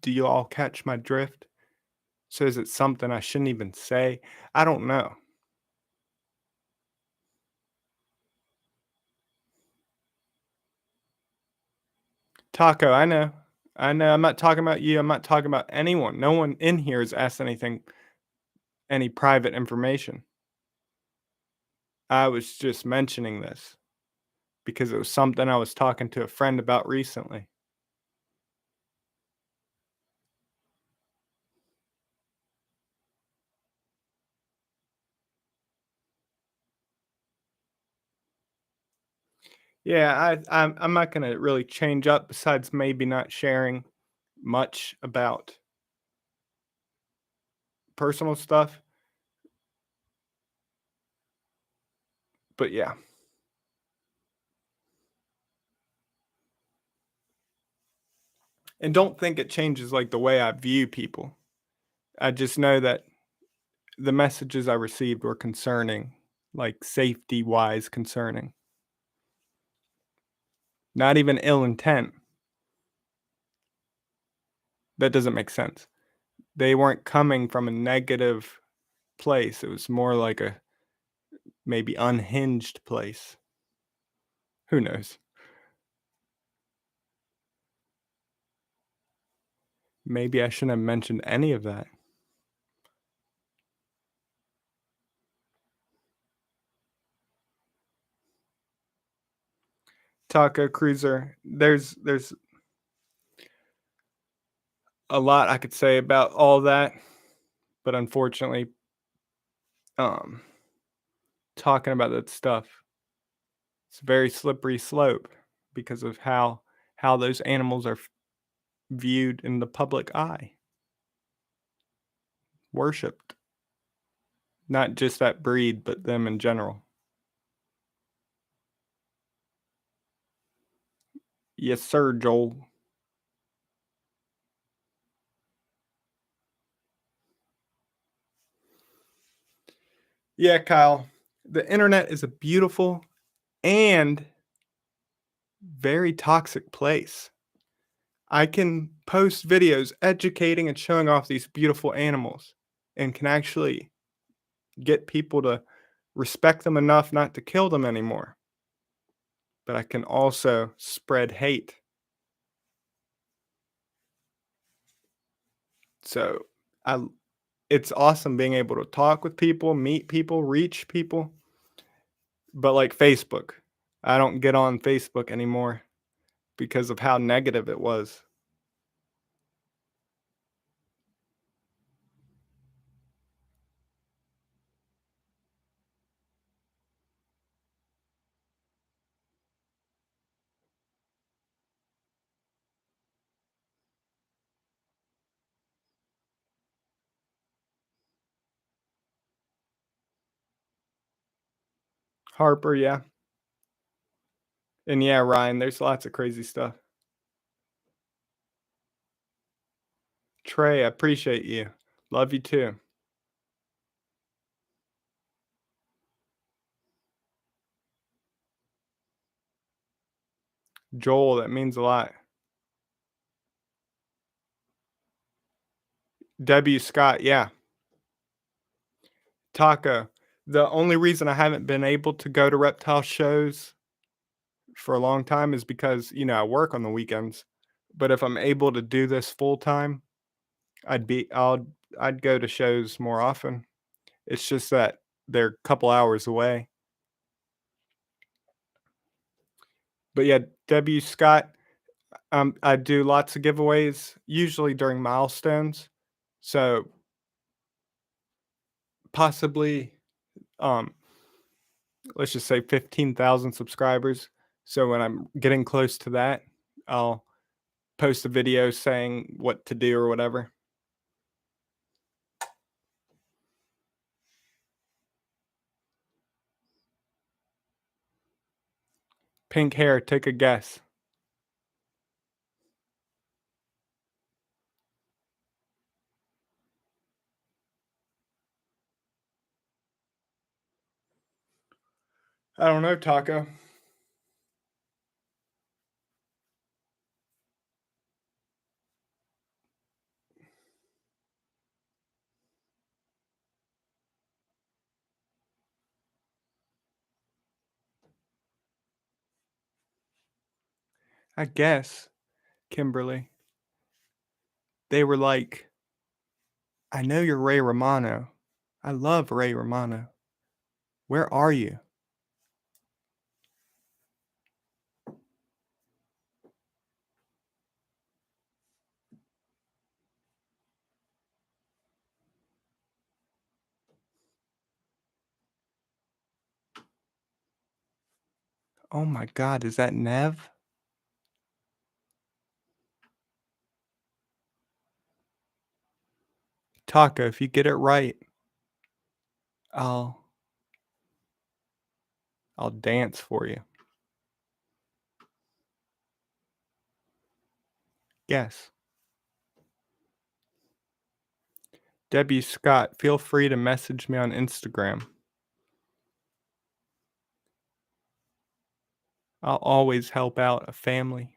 do you all catch my drift? So is it something I shouldn't even say? I don't know. Taco, I know. I know. I'm not talking about you. I'm not talking about anyone. No one in here has asked any private information. I was just mentioning this because it was something I was talking to a friend about recently. Yeah, I'm not gonna really change up besides maybe not sharing much about personal stuff. But yeah. And don't think it changes like the way I view people. I just know that the messages I received were concerning, like safety wise concerning. Not even ill intent. That doesn't make sense. They weren't coming from a negative place. It was more like a maybe unhinged place. Who knows? Maybe I shouldn't have mentioned any of that. Taco Cruiser, there's a lot I could say about all that, but unfortunately, um, talking about that stuff, it's a very slippery slope because of how those animals are viewed in the public eye, worshipped, not just that breed, but them in general. Yes, sir, Joel. Yeah, Kyle. The internet is a beautiful and very toxic place. I can post videos educating and showing off these beautiful animals and can actually get people to respect them enough not to kill them anymore. But I can also spread hate. So I it's awesome being able to talk with people, meet people, reach people. But like Facebook, I don't get on Facebook anymore because of how negative it was. Harper, yeah. And yeah, Ryan, there's lots of crazy stuff. Trey, I appreciate you. Love you too. Joel, that means a lot. W. Scott, yeah. Taco. The only reason I haven't been able to go to reptile shows for a long time is because, I work on the weekends. But if I'm able to do this full time, I'd go to shows more often. It's just that they're a couple hours away. But yeah, W. Scott, I do lots of giveaways, usually during milestones. So possibly, um, let's just say 15,000 subscribers. So when I'm getting close to that, I'll post a video saying what to do or whatever. Pink hair, take a guess. I don't know, Taco. I guess, Kimberly. They were like, I know you're Ray Romano. I love Ray Romano. Where are you? Oh my God, is that Nev? Taco, if you get it right, I'll I'll dance for you. Yes. Debbie Scott, feel free to message me on Instagram. I'll always help out a family.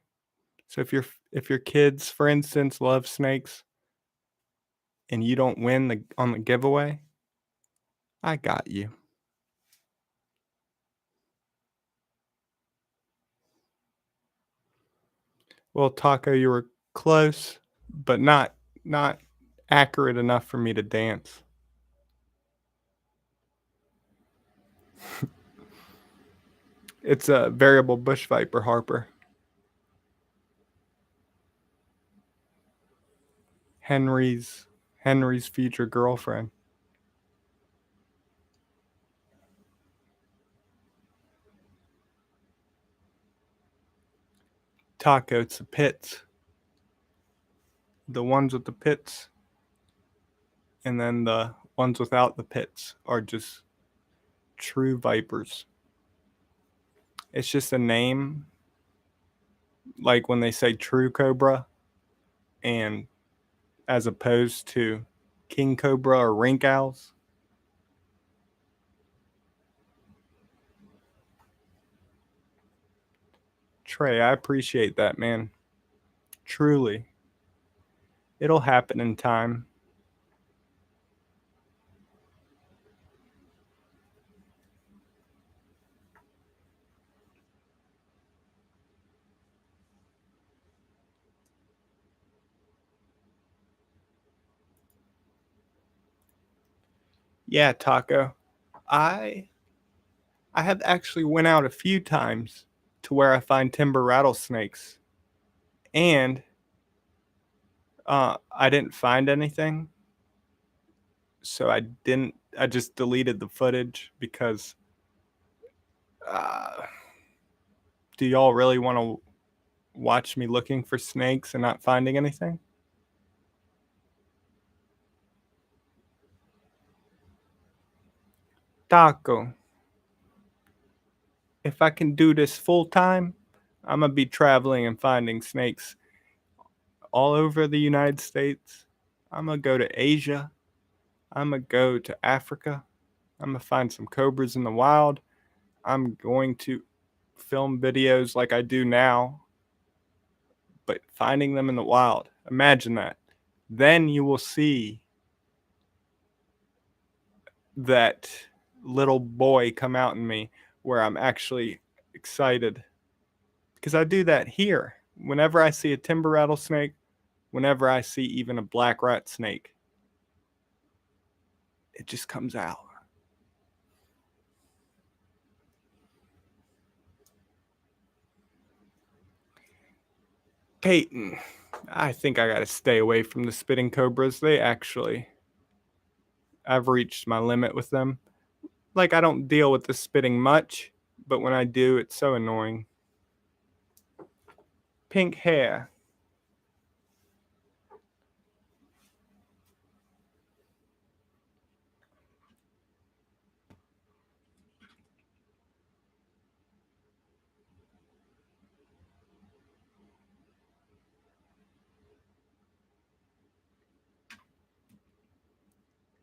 So if your kids, for instance, love snakes and you don't win on the giveaway, I got you. Well, Taco, you were close, but not accurate enough for me to dance. It's a variable bush viper, Harper. Henry's Henry's future girlfriend. Taco, it's the pits. The ones with the pits, and then the ones without the pits are just true vipers. It's just a name, like when they say true cobra, and as opposed to king cobra or rink owls. Trey, I appreciate that, man. Truly. It'll happen in time. Yeah, Taco. I I have actually went out a few times to where I find timber rattlesnakes, and I didn't find anything, so I just deleted the footage because uh, do y'all really want to watch me looking for snakes and not finding anything? Taco. If I can do this full time, I'm gonna be traveling and finding snakes all over the United States. I'm gonna go to Asia. I'm gonna go to Africa. I'm gonna find some cobras in the wild. I'm going to film videos like I do now, but finding them in the wild. Imagine that. Then you will see that little boy come out in me where I'm actually excited because I do that here. Whenever I see a timber rattlesnake, whenever I see even a black rat snake, it just comes out. Peyton, I think I got to stay away from the spitting cobras. I've reached my limit with them. Like, I don't deal with the spitting much, but when I do, it's so annoying. Pink hair.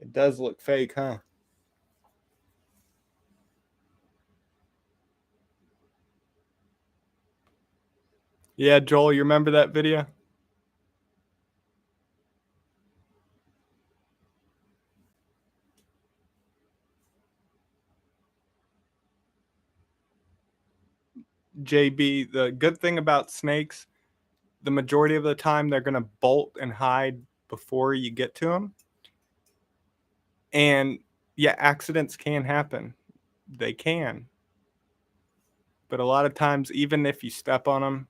It does look fake, huh? Yeah, Joel, you remember that video? JB, the good thing about snakes, the majority of the time they're going to bolt and hide before you get to them. And yeah, accidents can happen. They can. But a lot of times, even if you step on them,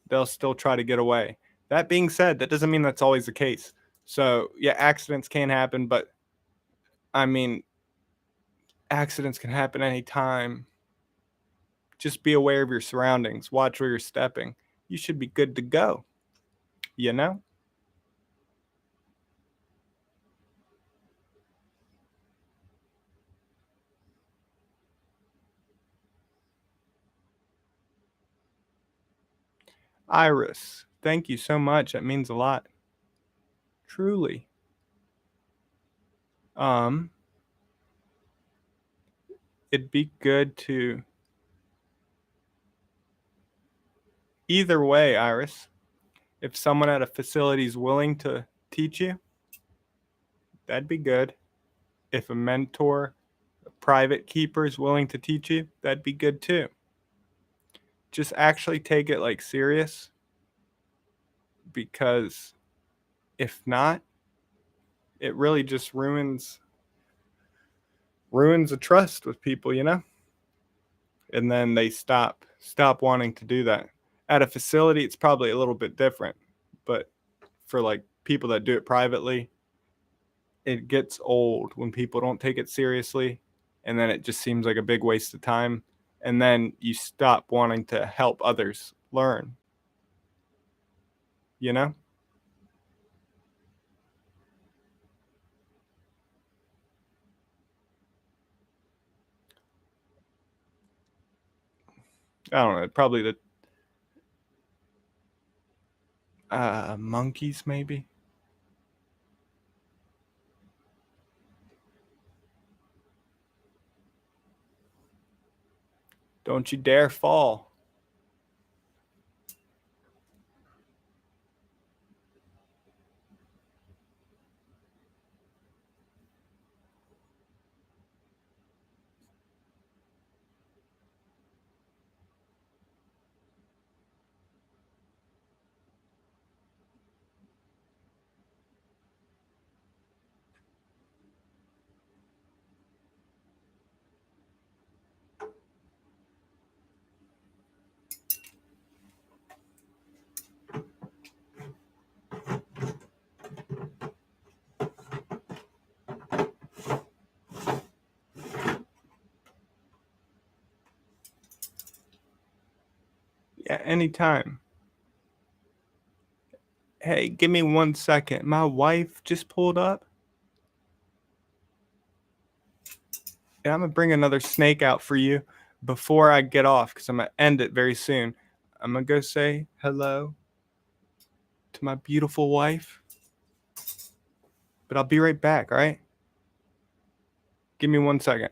they'll still try to get away. That being said, that doesn't mean that's always the case. So, yeah, accidents can happen, but I mean, accidents can happen anytime. Just be aware of your surroundings, watch where you're stepping. You should be good to go, you know? Iris, thank you so much. That means a lot. Truly. Um, it'd be good to either way, Iris. If someone at a facility is willing to teach you, that'd be good. If a mentor, a private keeper is willing to teach you, that'd be good too. Just actually take it like serious because if not, it really just ruins a trust with people, you know? And then they stop wanting to do that. At a facility, it's probably a little bit different, but for like people that do it privately, it gets old when people don't take it seriously, and then it just seems like a big waste of time, and then you stop wanting to help others learn, you know? I don't know, probably the monkeys maybe. Don't you dare fall. Yeah, anytime. Hey, give me 1 second. My wife just pulled up, and I'm gonna bring another snake out for you. before I get off, because I'm going to end it very soon, I'm going to go say hello to my beautiful wife. But I'll be right back, all right? Give me 1 second.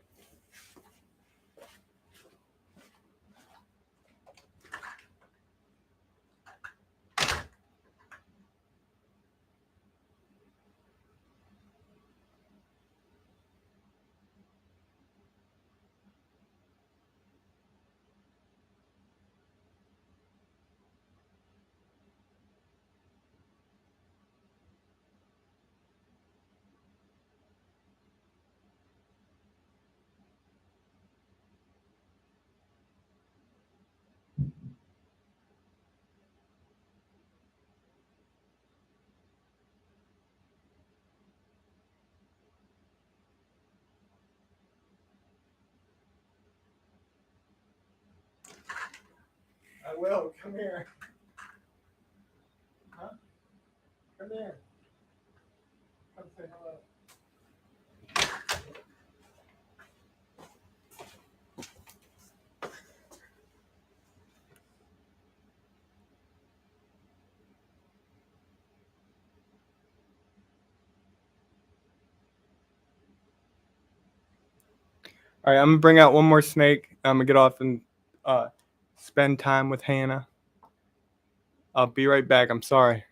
I will. Come here. Huh? Come here. Come say hello. All right, I'm gonna bring out one more snake. I'm gonna get off and spend time with Hannah. I'll be right back. I'm sorry.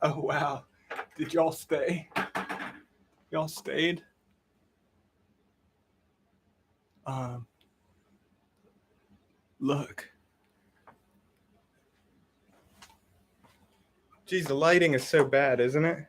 Oh wow. Did y'all stay? Y'all stayed? Um Look. Geez, the lighting is so bad, isn't it?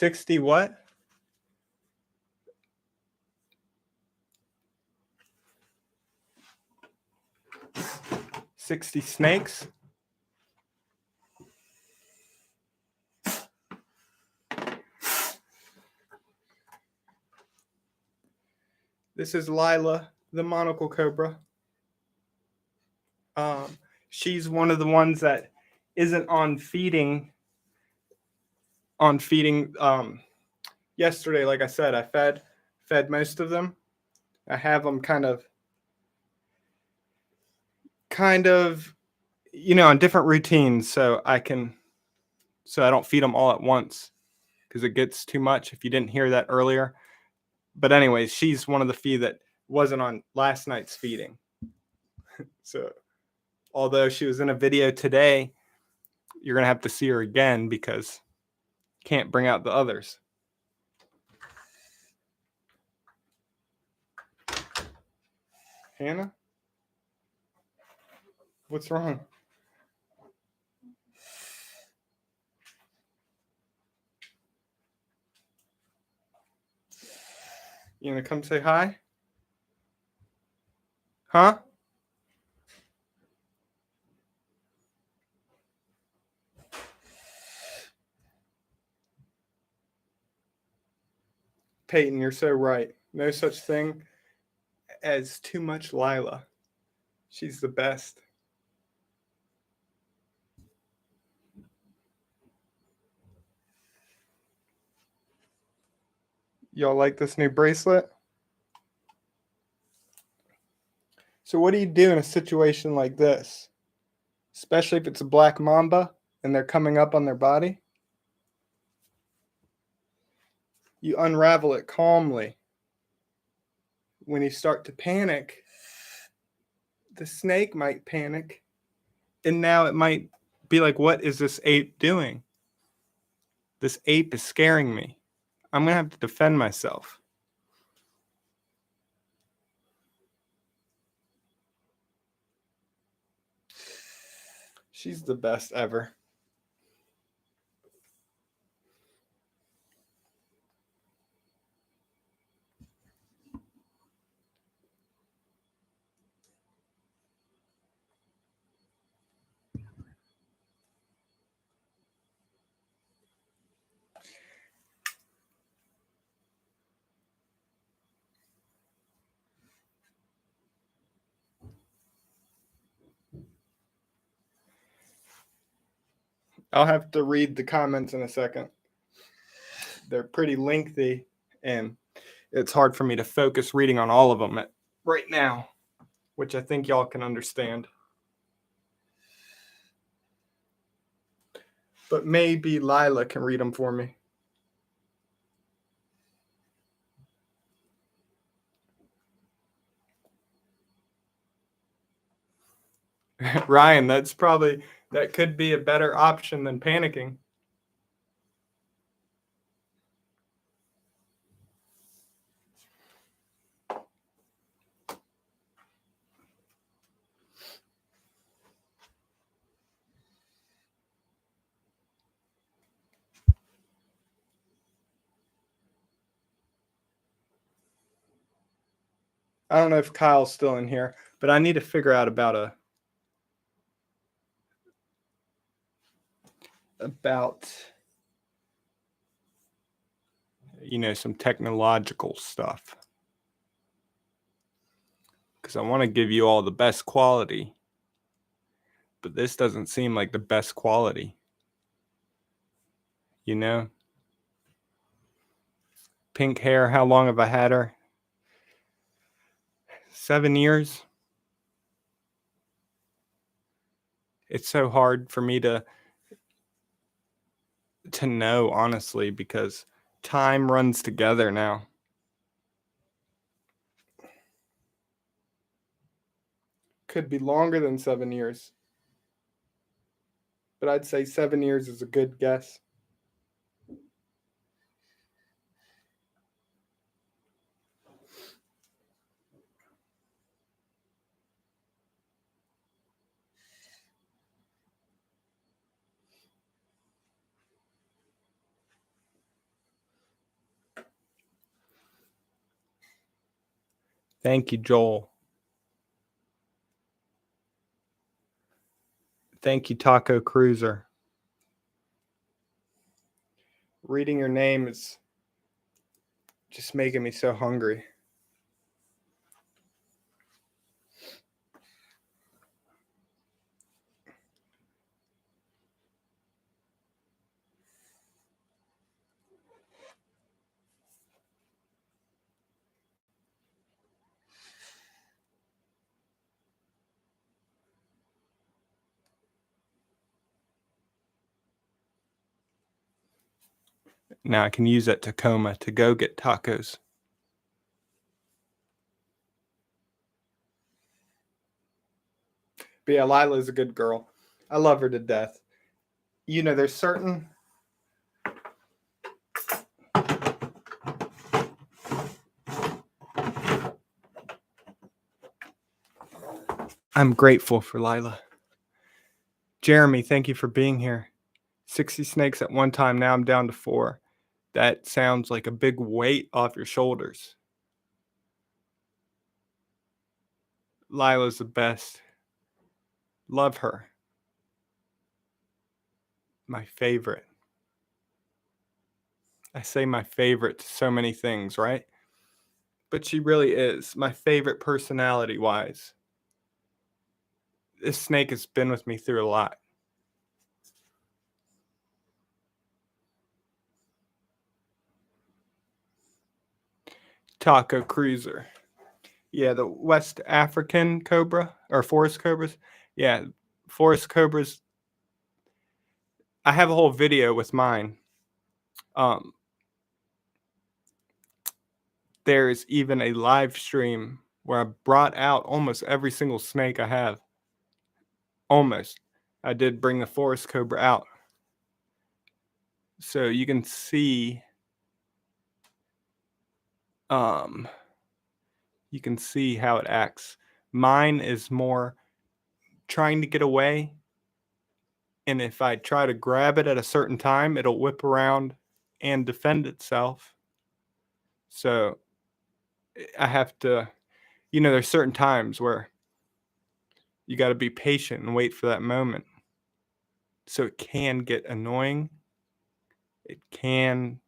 $60 what? 60 snakes. This is Lila, the monocle cobra. She's one of the ones that isn't on feeding. Yesterday, like I said, I fed most of them. I have them kind of, on different routines, so I don't feed them all at once because it gets too much. If you didn't hear that earlier, but anyways, she's one of the few that wasn't on last night's feeding. So, although she was in a video today, you're gonna have to see her again because can't bring out the others. Hannah, what's wrong? You gonna come say hi? Huh? Peyton, you're so right. No such thing as too much Lila. She's the best. Y'all like this new bracelet? So what do you do in a situation like this? Especially if it's a black mamba and they're coming up on their body? You unravel it calmly. When you start to panic, the snake might panic. And now it might be like, what is this ape doing? This ape is scaring me. I'm going to have to defend myself. She's the best ever. I'll have to read the comments in a second. They're pretty lengthy, and it's hard for me to focus reading on all of them right now, which I think y'all can understand. But maybe Lila can read them for me. Ryan, that could be a better option than panicking. I don't know if Kyle's still in here, but I need to figure out about some technological stuff. Because I want to give you all the best quality, but this doesn't seem like the best quality. Pink hair, how long have I had her? 7 years. It's so hard for me to know, honestly, because time runs together now. Could be longer than 7 years, but I'd say 7 years is a good guess. Thank you, Joel. Thank you, Taco Cruiser. Reading your name is just making me so hungry. Now I can use that Tacoma to go get tacos. But yeah, Lila's a good girl. I love her to death. You know, there's certain I'm grateful for Lila. Jeremy, thank you for being here. 60 snakes at one time, now I'm down to 4. That sounds like a big weight off your shoulders. Lila's the best. Love her. My favorite. I say my favorite to so many things, right? But she really is my favorite personality wise. This snake has been with me through a lot. Taco Cruiser. Yeah, the West African cobra or forest cobras. Yeah, forest cobras. I have a whole video with mine. Um, there's even a live stream where I brought out almost every single snake I have. Almost. I did bring the forest cobra out. So you can see you can see how it acts. Mine is more trying to get away, and if I try to grab it at a certain time, it'll whip around and defend itself. So I have to, there's certain times where you got to be patient and wait for that moment. So it can get annoying. It can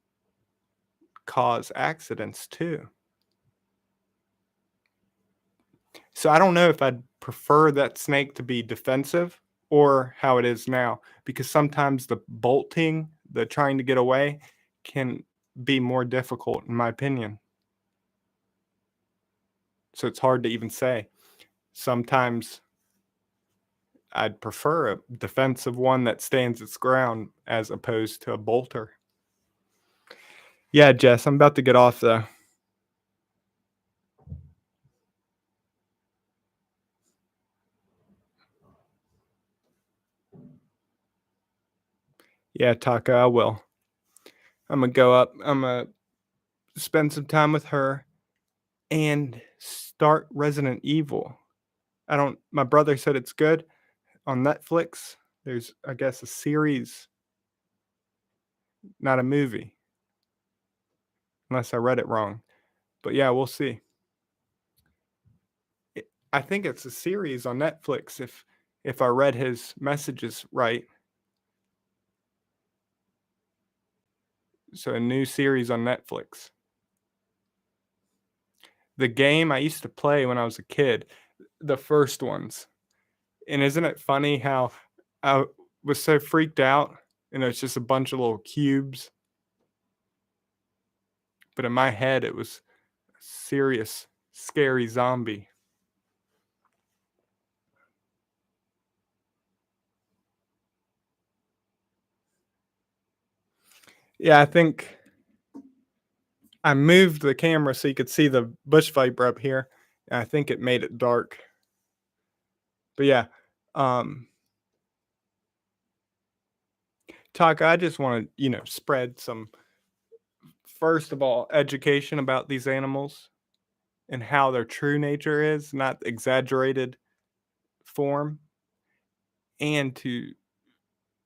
cause accidents too. So I don't know if I'd prefer that snake to be defensive or how it is now, because sometimes the bolting, the trying to get away, can be more difficult, in my opinion. So it's hard to even say. Sometimes I'd prefer a defensive one that stands its ground as opposed to a bolter. Yeah, Jess, I'm about to get off though. Yeah, Taka, I will. I'm gonna go up. I'm gonna spend some time with her and start Resident Evil. My brother said it's good on Netflix. There's, I guess, a series, not a movie, unless I read it wrong. But yeah, we'll see. I think it's a series on Netflix if I read his messages right. So a new series on Netflix. The game I used to play when I was a kid, the first ones. And isn't it funny how I was so freaked out and it's just a bunch of little cubes. But in my head it was a serious, scary zombie. Yeah, I think I moved the camera so you could see the bush viper up here. And I think it made it dark. But yeah, Taka, I just want to, spread some, first of all, education about these animals and how their true nature is, not exaggerated form, and to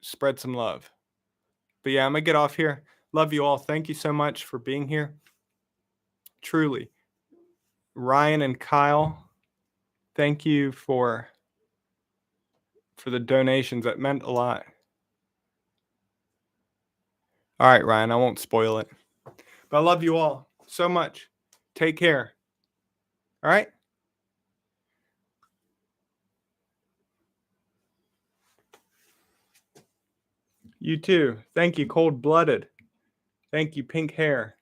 spread some love. But yeah, I'm going to get off here. Love you all. Thank you so much for being here. Truly. Ryan and Kyle, thank you for for the donations. That meant a lot. All right, Ryan, I won't spoil it. But I love you all so much. Take care. All right? You too. Thank you, Cold Blooded. Thank you, Pink Hair.